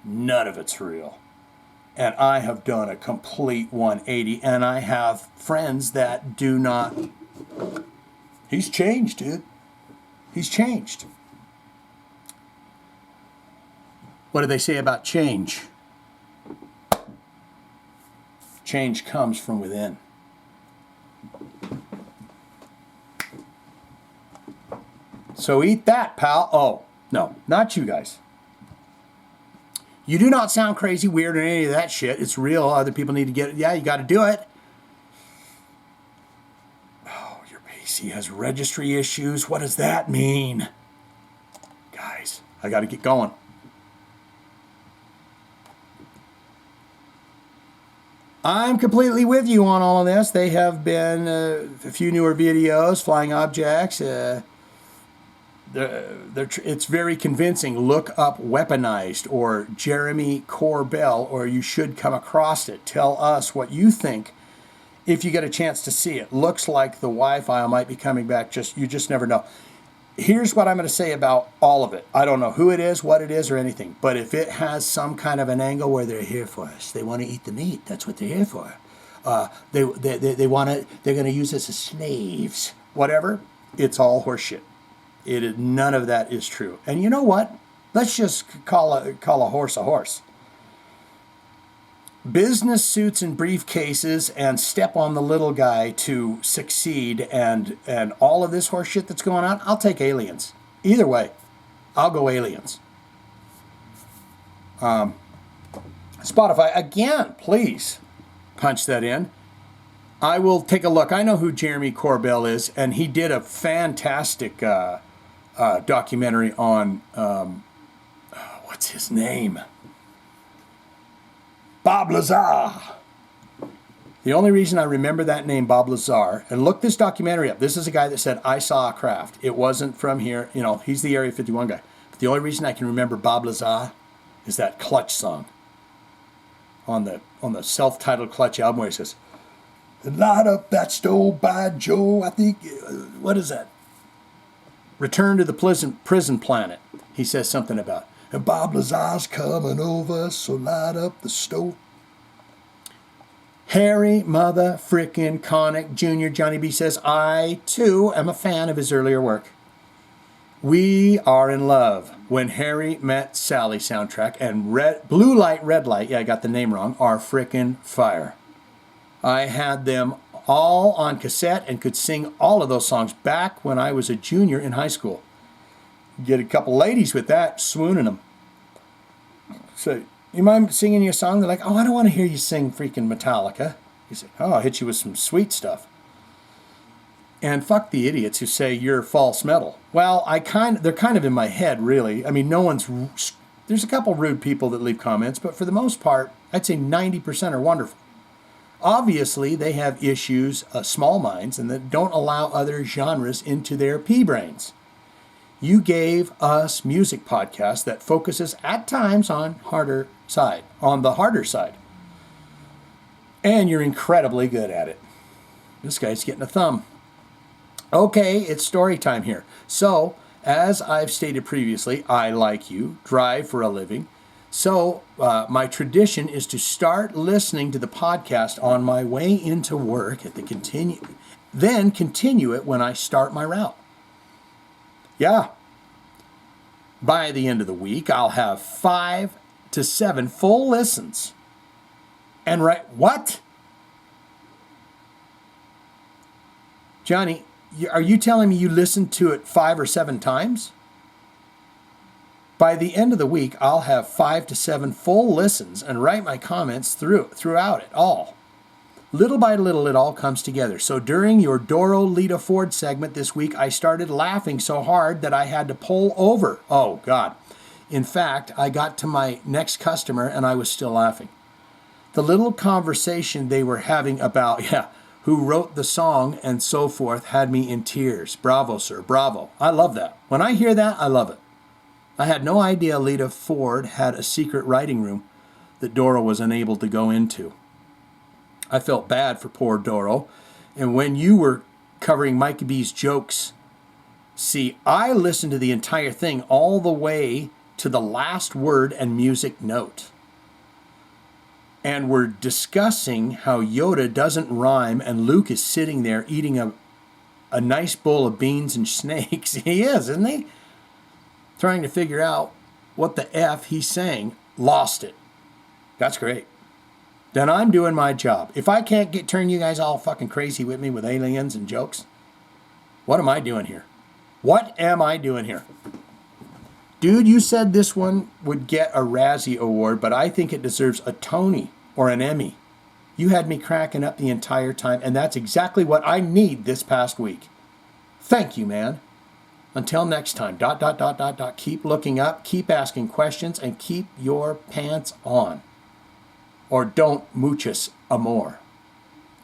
None of it's real. And I have done a complete 180, and I have friends that do not. He's changed, dude. He's changed. What do they say about change? Change comes from within. So eat that, pal. Oh, no, not you guys. You do not sound crazy, weird, or any of that shit. It's real. Other people need to get it. Yeah, you got to do it. Oh, your PC has registry issues. What does that mean? Guys, I got to get going. I'm completely with you on all of this. They have been a few newer videos, flying objects. It's very convincing. Look up Weaponized or Jeremy Corbell, or you should come across it. Tell us what you think if you get a chance to see it. Looks like the Wi-Fi might be coming back. You just never know. Here's what I'm going to say about all of it. I don't know who it is, what it is, or anything. But if it has some kind of an angle where they're here for us, they want to eat the meat. That's what they're here for. They want to. They're going to use us as slaves. Whatever. It's all horseshit. None of that is true. And you know what? Let's just call a horse a horse. Business suits and briefcases and step on the little guy to succeed and all of this horse shit that's going on, I'll take aliens. Either way, I'll go aliens. Spotify, again, please punch that in. I will take a look. I know who Jeremy Corbell is, and he did a fantastic documentary on, what's his name? Bob Lazar. The only reason I remember that name, Bob Lazar, and look this documentary up. This is a guy that said, I saw a craft. It wasn't from here. You know, he's the Area 51 guy. But the only reason I can remember Bob Lazar is that Clutch song on the self-titled Clutch album where he says, light up that stove by Joe, I think, what is that? Return to the prison planet. He says something about, and Bob Lazar's coming over, so light up the stove. Harry Mother Frickin' Connick Jr. Johnny B says, I too am a fan of his earlier work. We Are in Love, When Harry Met Sally soundtrack, and Blue Light, Red Light, yeah, I got the name wrong, are frickin' fire. I had them all on cassette and could sing all of those songs back when I was a junior in high school. Get a couple ladies with that, swooning them. So, you mind singing you a song? They're like, oh, I don't want to hear you sing freaking Metallica. You say, oh, I'll hit you with some sweet stuff. And fuck the idiots who say you're false metal. Well, they're kind of in my head, really. I mean, there's a couple rude people that leave comments, but for the most part, I'd say 90% are wonderful. Obviously, they have issues, small minds, and that don't allow other genres into their pea brains. You gave us music podcast that focuses at times on the harder side. And you're incredibly good at it. This guy's getting a thumb. Okay, it's story time here. So, as I've stated previously, I, like you, drive for a living. So my tradition is to start listening to the podcast on my way into work at the then continue it when I start my route. Yeah. By the end of the week, I'll have 5 to 7 full listens. And what? Johnny, are you telling me you listened to it 5 or 7 times? By the end of the week, I'll have 5 to 7 full listens and write my comments throughout it all. Little by little, it all comes together. So during your Doro Lita Ford segment this week, I started laughing so hard that I had to pull over. Oh, God. In fact, I got to my next customer and I was still laughing. The little conversation they were having about, who wrote the song and so forth had me in tears. Bravo, sir. Bravo. I love that. When I hear that, I love it. I had no idea Lita Ford had a secret writing room that Doro was unable to go into. I felt bad for poor Doro. And when you were covering Mikey B's jokes, see, I listened to the entire thing all the way to the last word and music note. And we're discussing how Yoda doesn't rhyme and Luke is sitting there eating a nice bowl of beans and snakes. He is, isn't he? Trying to figure out what the F he's saying. Lost it. That's great. Then I'm doing my job. If I can't turn you guys all fucking crazy with me with aliens and jokes, what am I doing here? What am I doing here? Dude, you said this one would get a Razzie Award, but I think it deserves a Tony or an Emmy. You had me cracking up the entire time, and that's exactly what I need this past week. Thank you, man. Until next time, ... Keep looking up, keep asking questions, and keep your pants on. Or don't muchas amor.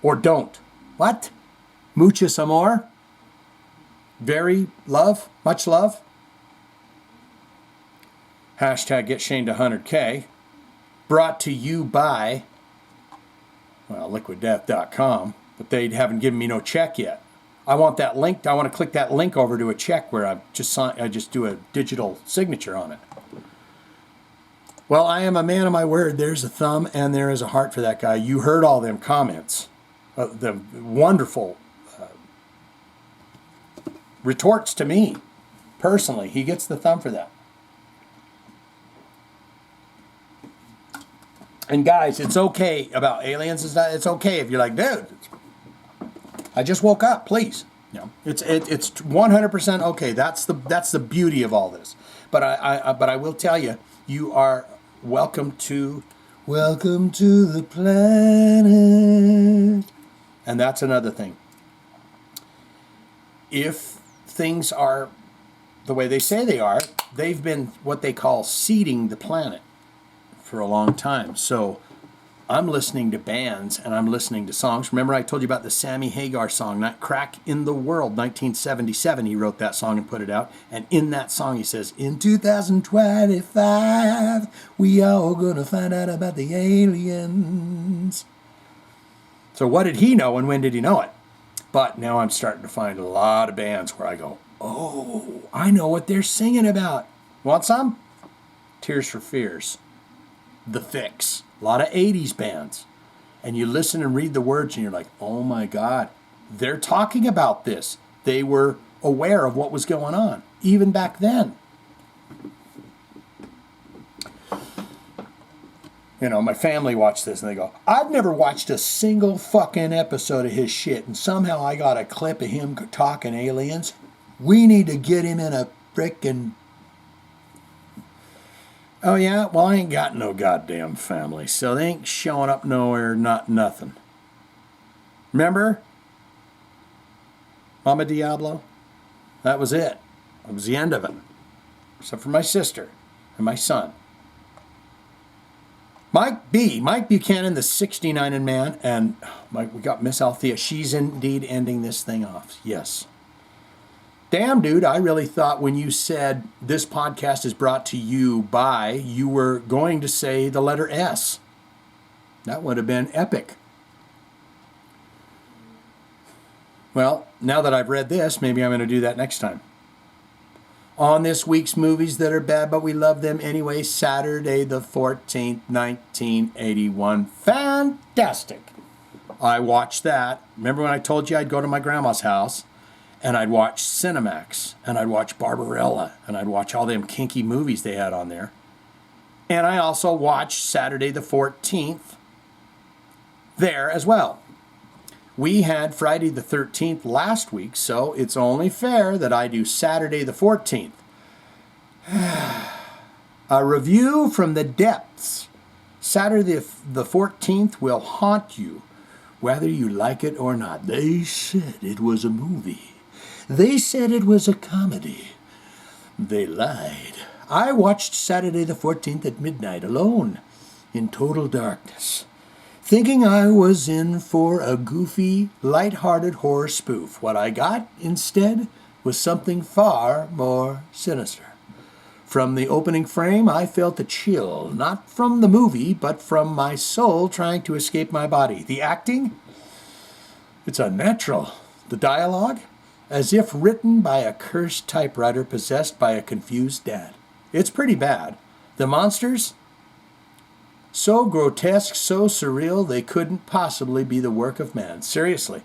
Or don't. What? Muchas amor? Very love? Much love? Hashtag get Shane to 100K. Brought to you by, liquiddeath.com. But they haven't given me no check yet. I want that link. I want to click that link over to a check where I just do a digital signature on it. Well, I am a man of my word. There's a thumb and there is a heart for that guy. You heard all them comments. The wonderful retorts to me. Personally, he gets the thumb for that. And guys, it's okay about aliens. It's okay if you're like, dude, I just woke up, please. No, it's 100% okay. That's the beauty of all this. But I will tell you, you are welcome to the planet. And that's another thing. If things are the way they say they are, they've been what they call seeding the planet for a long time. So I'm listening to bands and I'm listening to songs. Remember I told you about the Sammy Hagar song, Not Crack in the World, 1977. He wrote that song and put it out. And in that song he says, in 2025, we all gonna find out about the aliens. So what did he know and when did he know it? But now I'm starting to find a lot of bands where I go, oh, I know what they're singing about. Want some? Tears for Fears. The Fix. A lot of 80s bands. And you listen and read the words and you're like, oh my God, they're talking about this. They were aware of what was going on, even back then. You know, my family watched this and they go, I've never watched a single fucking episode of his shit and somehow I got a clip of him talking aliens. We need to get him in a frickin'... Oh yeah? Well, I ain't got no goddamn family, so they ain't showing up nowhere, not nothing. Remember? Mama Diablo? That was it. That was the end of it. Except for my sister and my son. Mike Buchanan, the 69 man, and we got Miss Althea. She's indeed ending this thing off. Yes. Damn, dude, I really thought when you said this podcast is brought to you by, you were going to say the letter S. That would have been epic. Well, now that I've read this, maybe I'm going to do that next time. on this week's movies that are bad, but we love them anyway. Saturday the 14th, 1981. Fantastic. I watched that. Remember when I told you I'd go to my grandma's house and I'd watch Cinemax and I'd watch Barbarella and I'd watch all them kinky movies they had on there. And I also watched Saturday the 14th there as well. We had Friday the 13th last week, so it's only fair that I do Saturday the 14th. A review from the depths. Saturday the 14th will haunt you, whether you like it or not. They said it was a movie. They said it was a comedy. They lied. I watched Saturday the 14th at midnight alone, in total darkness, thinking I was in for a goofy, light-hearted horror spoof. What I got instead was something far more sinister. From the opening frame, I felt a chill, not from the movie, but from my soul trying to escape my body. The acting? It's unnatural. The dialogue? As if written by a cursed typewriter possessed by a confused dad. It's pretty bad. The monsters? So grotesque, so surreal, they couldn't possibly be the work of man. Seriously.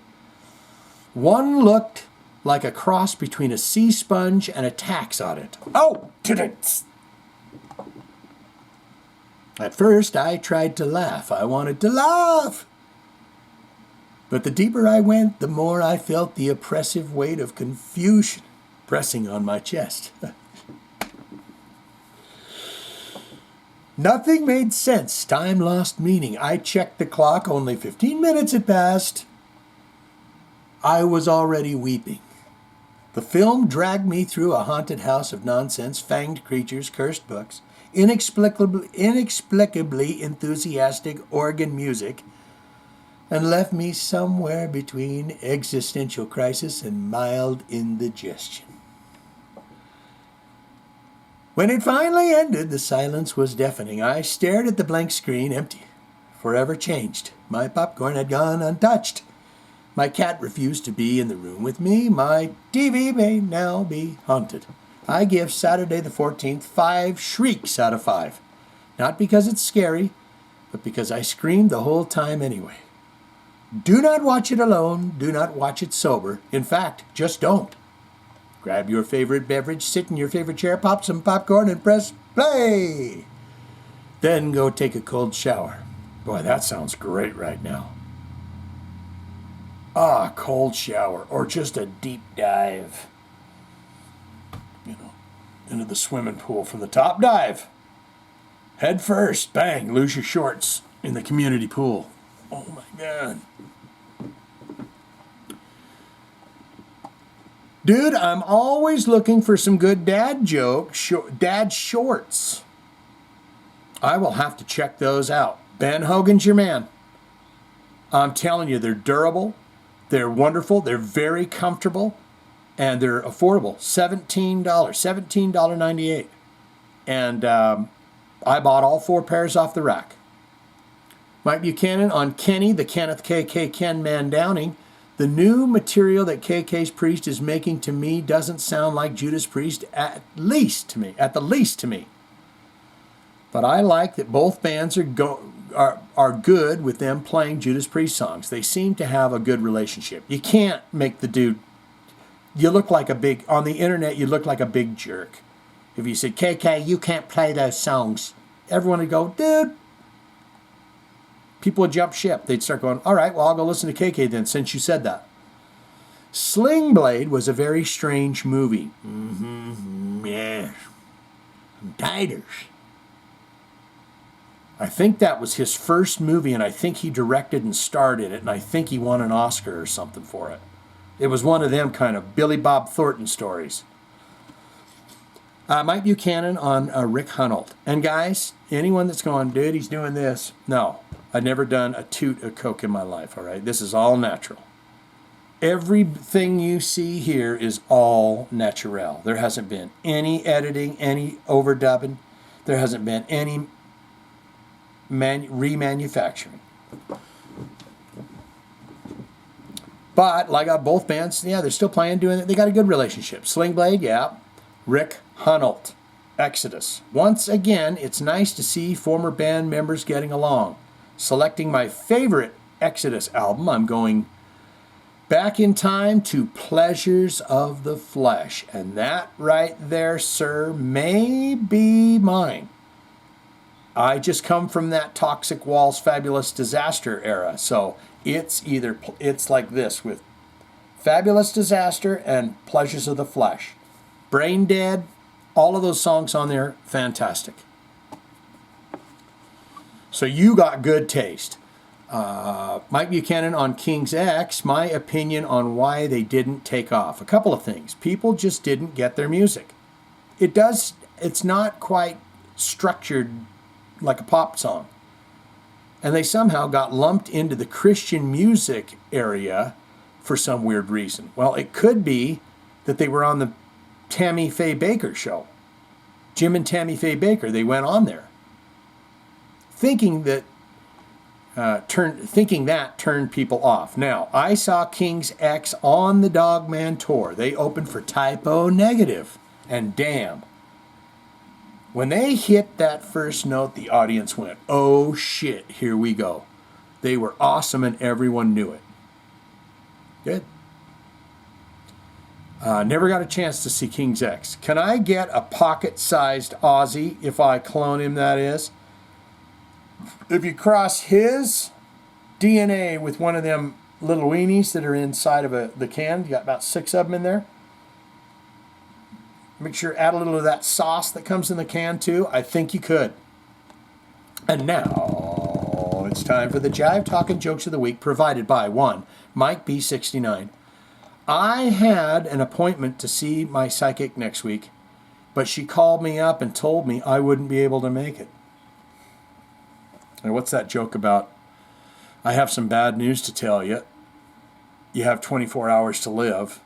One looked like a cross between a sea sponge and a tax audit. Oh! At first, I tried to laugh. I wanted to laugh. But the deeper I went, the more I felt the oppressive weight of confusion pressing on my chest. Nothing made sense. Time lost meaning. I checked the clock. Only 15 minutes had passed. I was already weeping. The film dragged me through a haunted house of nonsense, fanged creatures, cursed books, inexplicably enthusiastic organ music, and left me somewhere between existential crisis and mild indigestion. When it finally ended, the silence was deafening. I stared at the blank screen, empty, forever changed. My popcorn had gone untouched. My cat refused to be in the room with me. My TV may now be haunted. I give Saturday the 14th 5 shrieks out of 5. Not because it's scary, but because I screamed the whole time anyway. Do not watch it alone. Do not watch it sober. In fact, just don't. Grab your favorite beverage, sit in your favorite chair, pop some popcorn, and press play. Then go take a cold shower. Boy, that sounds great right now. Ah, cold shower, or just a deep dive, into the swimming pool from the top. Dive. Head first, bang, lose your shorts in the community pool. Oh my God. Dude, I'm always looking for some good dad jokes, dad shorts. I will have to check those out. Ben Hogan's your man. I'm telling you, they're durable, they're wonderful, they're very comfortable, and they're affordable. $17.98. And I bought all 4 pairs off the rack. Mike Buchanan on Kenny, the Kenneth KK Ken Man Downing. The new material that KK's Priest is making to me doesn't sound like Judas Priest, at the least to me. But I like that both bands are good with them playing Judas Priest songs. They seem to have a good relationship. You can't make the dude, on the internet, you look like a big jerk. If you said, KK, you can't play those songs, everyone would go, dude. People would jump ship. They'd start going, all right, well, I'll go listen to KK then, since you said that. Sling Blade was a very strange movie. Yeah. Diters. I think that was his first movie, and I think he directed and starred in it, and I think he won an Oscar or something for it. It was one of them kind of Billy Bob Thornton stories. Mike Buchanan on Rick Hunold. And guys, anyone that's going, dude, he's doing this. No, I've never done a toot of coke in my life, all right? This is all natural. Everything you see here is all natural. There hasn't been any editing, any overdubbing. There hasn't been any remanufacturing. But like both bands, yeah, they're still playing, doing it. They got a good relationship. Sling Blade, yeah. Rick Hunolt, Exodus. Once again, it's nice to see former band members getting along. Selecting my favorite Exodus album, I'm going back in time to Pleasures of the Flesh. And that right there, sir, may be mine. I just come from that Toxic Walls Fabulous Disaster era. So it's like this with Fabulous Disaster and Pleasures of the Flesh. Brain Dead, all of those songs on there, fantastic. So you got good taste. Mike Buchanan on King's X, my opinion on why they didn't take off. A couple of things. People just didn't get their music. It's not quite structured like a pop song. And they somehow got lumped into the Christian music area for some weird reason. Well, it could be that they were on the Tammy Faye Baker show. Jim and Tammy Faye Baker, they went on there. Thinking that turned people off. Now, I saw King's X on the Dogman tour. They opened for Typo Negative. And damn, when they hit that first note, the audience went, oh shit, here we go. They were awesome and everyone knew it. Good. Never got a chance to see King's X. Can I get a pocket-sized Aussie if I clone him, that is? If you cross his DNA with one of them little weenies that are inside of the can, you got about 6 of them in there. Make sure add a little of that sauce that comes in the can too. I think you could. And now it's time for the Jive Talkin' Jokes of the Week, provided by one Mike B69. I had an appointment to see my psychic next week, but she called me up and told me I wouldn't be able to make it. And what's that joke about? I have some bad news to tell you. You have 24 hours to live.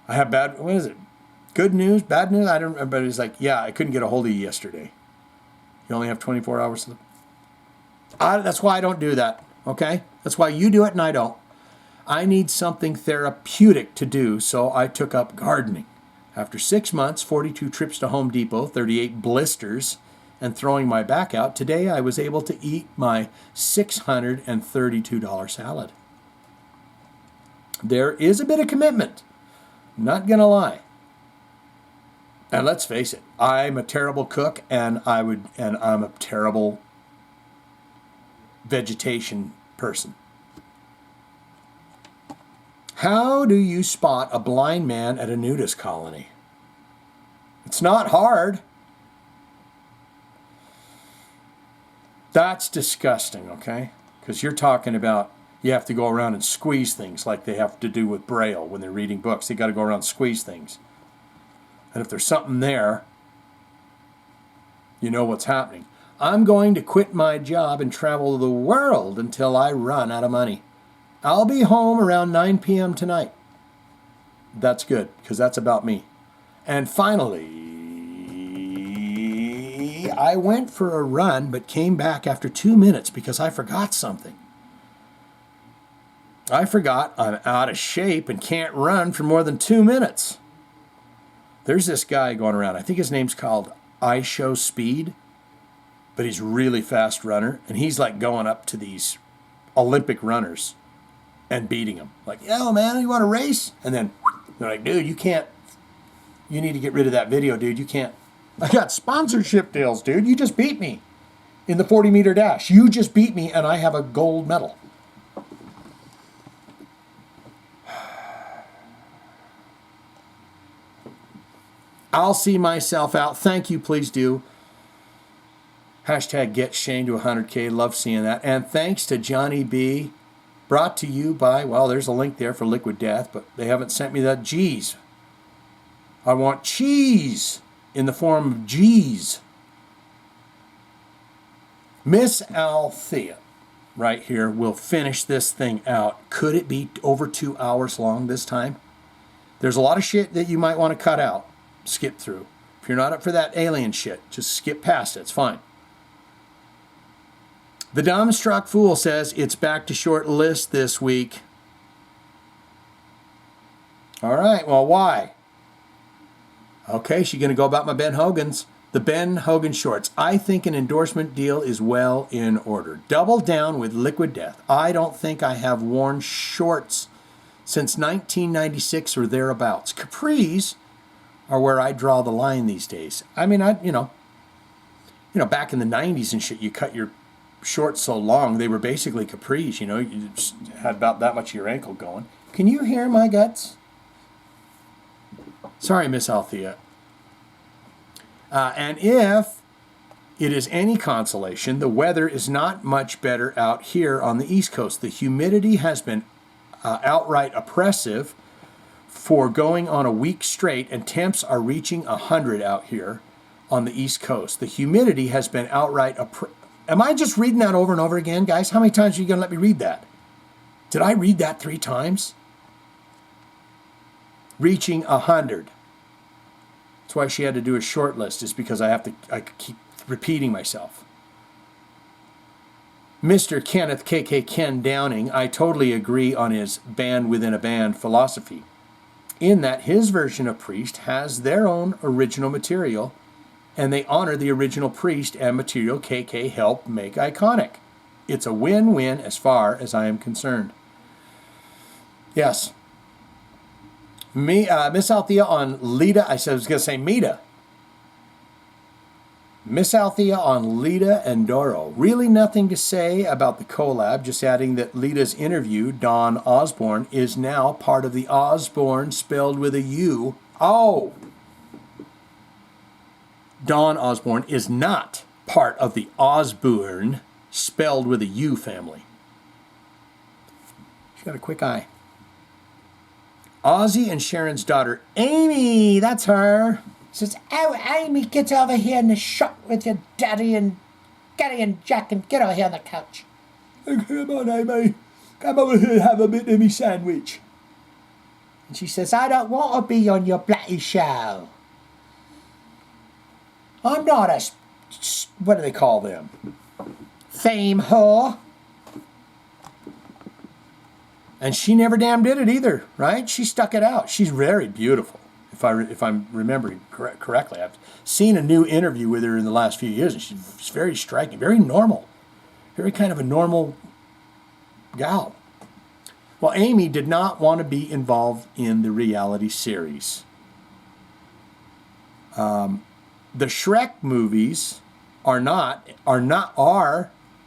I have what is it? Good news, bad news? I don't remember. But it's like, yeah, I couldn't get a hold of you yesterday. You only have 24 hours to live. That's why I don't do that, okay? That's why you do it and I don't. I need something therapeutic to do, so I took up gardening. After 6 months, 42 trips to Home Depot, 38 blisters, and throwing my back out, today I was able to eat my $632 salad. There is a bit of commitment, not gonna lie. And let's face it, I'm a terrible cook and I'm a terrible vegetation person. How do you spot a blind man at a nudist colony? It's not hard. That's disgusting, okay? Because you're talking about you have to go around and squeeze things like they have to do with Braille when they're reading books. They got to go around and squeeze things. And if there's something there, you know what's happening. I'm going to quit my job and travel the world until I run out of money. I'll be home around 9 p.m. tonight. That's good, because that's about me. And finally, I went for a run, but came back after 2 minutes because I forgot something. I forgot I'm out of shape and can't run for more than 2 minutes. There's this guy going around. I think his name's called I Show Speed, but he's a really fast runner, and he's like going up to these Olympic runners and beating them. Like, yo, man, you want to race? And then they're like, dude, you can't. You need to get rid of that video, dude. You can't. I got sponsorship deals, dude. You just beat me in the 40-meter dash. You just beat me, and I have a gold medal. I'll see myself out. Thank you, please do. Hashtag get Shane to 100K. Love seeing that. And thanks to Johnny B. Brought to you by, well, there's a link there for Liquid Death, but they haven't sent me that G's. I want cheese in the form of G's. Miss Althea, right here, will finish this thing out. Could it be over 2 hours long this time? There's a lot of shit that you might want to cut out, skip through. If you're not up for that alien shit, just skip past it. It's fine. The dumbstruck fool says it's back to short list this week. All right, well, why? Okay, she's going to go about my Ben Hogan's. The Ben Hogan shorts. I think an endorsement deal is well in order. Double down with Liquid Death. I don't think I have worn shorts since 1996 or thereabouts. Capris are where I draw the line these days. I mean, you know, back in the 90s and shit, you cut your shorts so long, they were basically capris, you know, you just had about that much of your ankle going. Can you hear my guts? Sorry, Miss Althea. And if it is any consolation, the weather is not much better out here on the East Coast. The humidity has been outright oppressive for going on a week straight, and temps are reaching 100 out here on the East Coast. The humidity has been outright Am I just reading that over and over again, guys? How many times are you going to let me read that? Did I read that 3 times? Reaching 100. That's why she had to do a short list, is because I keep repeating myself. Mr. Kenneth KK Ken Downing, I totally agree on his band within a band philosophy, in that his version of Priest has their own original material, and they honor the original Priest and material KK helped make iconic. It's a win-win as far as I am concerned. Yes. Miss Althea on Lita. I was going to say Mita. Miss Althea on Lita and Doro. Really nothing to say about the collab, just adding that Lita's interview, Dawn Osborne, is now part of the Osborne spelled with a U. Oh! Dawn Osborne is not part of the Osborne spelled with a U family. She's got a quick eye. Ozzy and Sharon's daughter, Amy, that's her, says, "Oh, Amy, get over here in the shop with your daddy and Jack and get over here on the couch." Oh, come on, Amy. Come over here and have a bit of me sandwich. And she says, "I don't want to be on your Blackie show. I'm not a, what do they call them? Fame whore." And she never damn did it either, right? She stuck it out. She's very beautiful, if I'm remembering correctly. I've seen a new interview with her in the last few years, and she's very striking, very normal, very kind of a normal gal. Well, Amy did not want to be involved in the reality series. The Shrek movies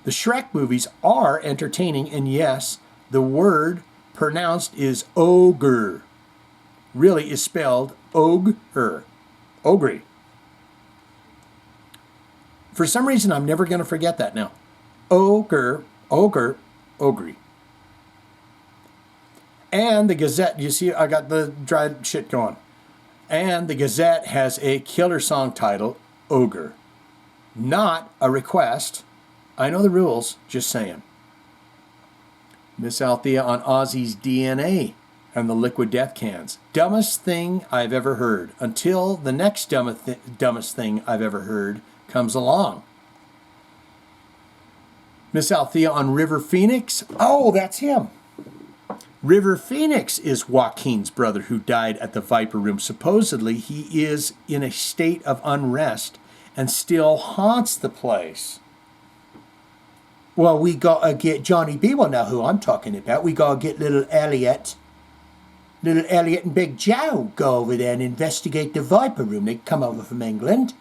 the Shrek movies are entertaining, and yes, the word pronounced is ogre. Really is spelled ogre. Ogre. For some reason, I'm never going to forget that now. Ogre, ogre, ogre. And the Gazette, you see, I got the dried shit going. And the Gazette has a killer song title, Ogre. Not a request. I know the rules, just saying. Miss Althea on Ozzy's DNA and the Liquid Death cans. Dumbest thing I've ever heard. Until the next dumbest thing I've ever heard comes along. Miss Althea on River Phoenix. Oh, that's him. River Phoenix is Joaquin's brother who died at the Viper Room. Supposedly, he is in a state of unrest and still haunts the place. Well, we got to get Johnny B. Will know who I'm talking about. We got to get little Elliot and Big Joe go over there and investigate the Viper Room. They come over from England.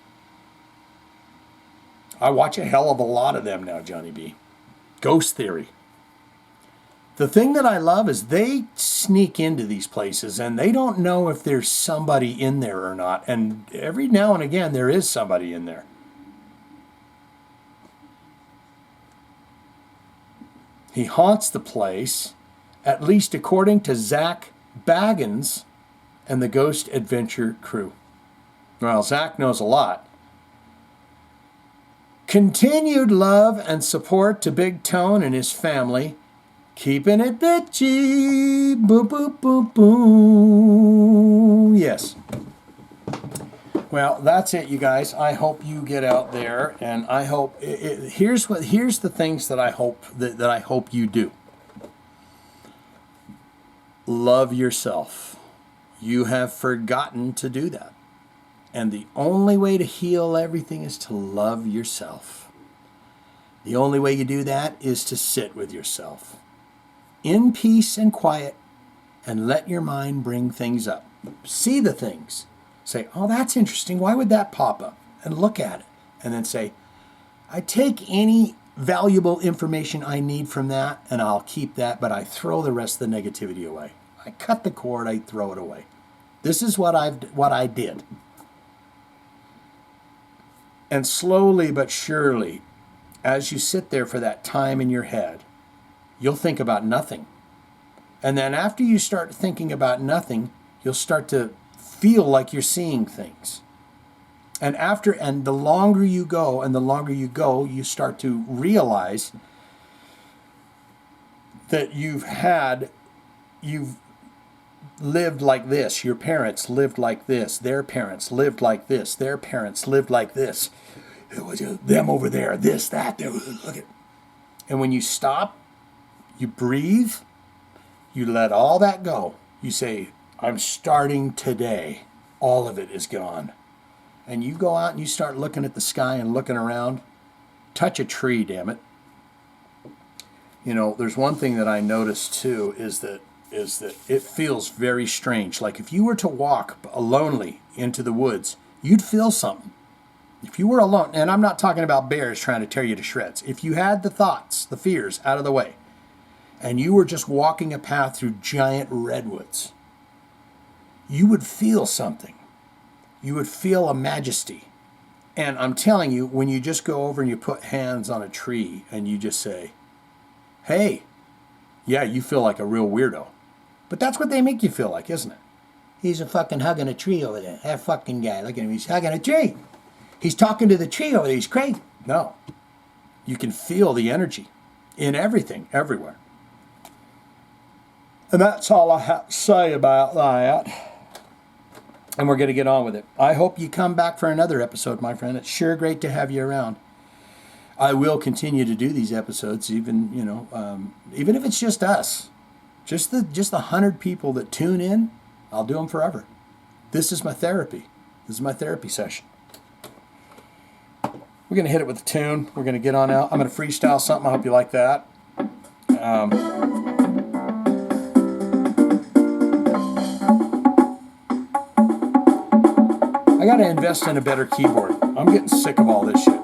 I watch a hell of a lot of them now, Johnny B. Ghost Theory. The thing that I love is they sneak into these places and they don't know if there's somebody in there or not. And every now and again, there is somebody in there. He haunts the place, at least according to Zach Baggins and the Ghost Adventure crew. Well, Zach knows a lot. Continued love and support to Big Tone and his family. Keeping it bitchy. Boom, boom, boom, boom. Yes. Well, that's it, you guys. I hope you get out there, and I hope here's the things that I hope that I hope you do. Love yourself. You have forgotten to do that. And the only way to heal everything is to love yourself. The only way you do that is to sit with yourself in peace and quiet and let your mind bring things up. See the things. Say, oh, that's interesting. Why would that pop up? And look at it. And then say, I take any valuable information I need from that and I'll keep that, but I throw the rest of the negativity away. I cut the cord, I throw it away. This is what I did. And slowly but surely, as you sit there for that time in your head, you'll think about nothing. And then after you start thinking about nothing, you'll start to feel like you're seeing things. And the longer you go, you start to realize that you've lived like this. Your parents lived like this. Their parents lived like this. Their parents lived like this. It was them over there, this, that, there. Look at. And when you stop, you breathe, you let all that go. You say, I'm starting today. All of it is gone. And you go out and you start looking at the sky and looking around. Touch a tree, damn it. You know, there's one thing that I noticed too is that it feels very strange. Like if you were to walk lonely into the woods, you'd feel something. If you were alone, and I'm not talking about bears trying to tear you to shreds. If you had the thoughts, the fears out of the way, and you were just walking a path through giant redwoods, you would feel something. You would feel a majesty. And I'm telling you, when you just go over and you put hands on a tree and you just say, hey, yeah, you feel like a real weirdo. But that's what they make you feel like, isn't it? He's a fucking hugging a tree over there. That fucking guy, look at him, he's hugging a tree. He's talking to the tree over there, he's crazy. No. You can feel the energy in everything, everywhere. And that's all I have to say about that. And we're going to get on with it. I hope you come back for another episode, my friend. It's sure great to have you around. I will continue to do these episodes, even if it's just us. Just the 100 people that tune in, I'll do them forever. This is my therapy. This is my therapy session. We're going to hit it with a tune. We're going to get on out. I'm going to freestyle something. I hope you like that. I got to invest in a better keyboard. I'm getting sick of all this shit.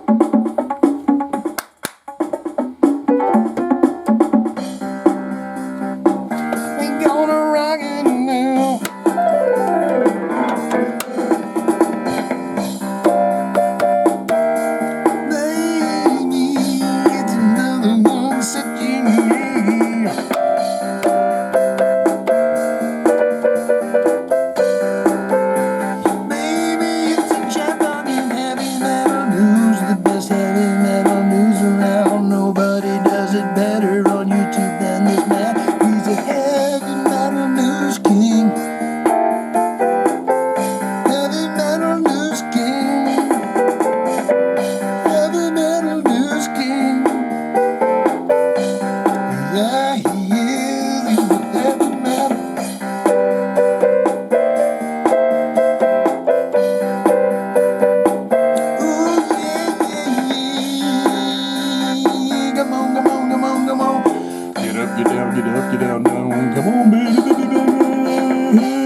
Get up, get down, get up, get down, down. Come on, baby, baby, baby.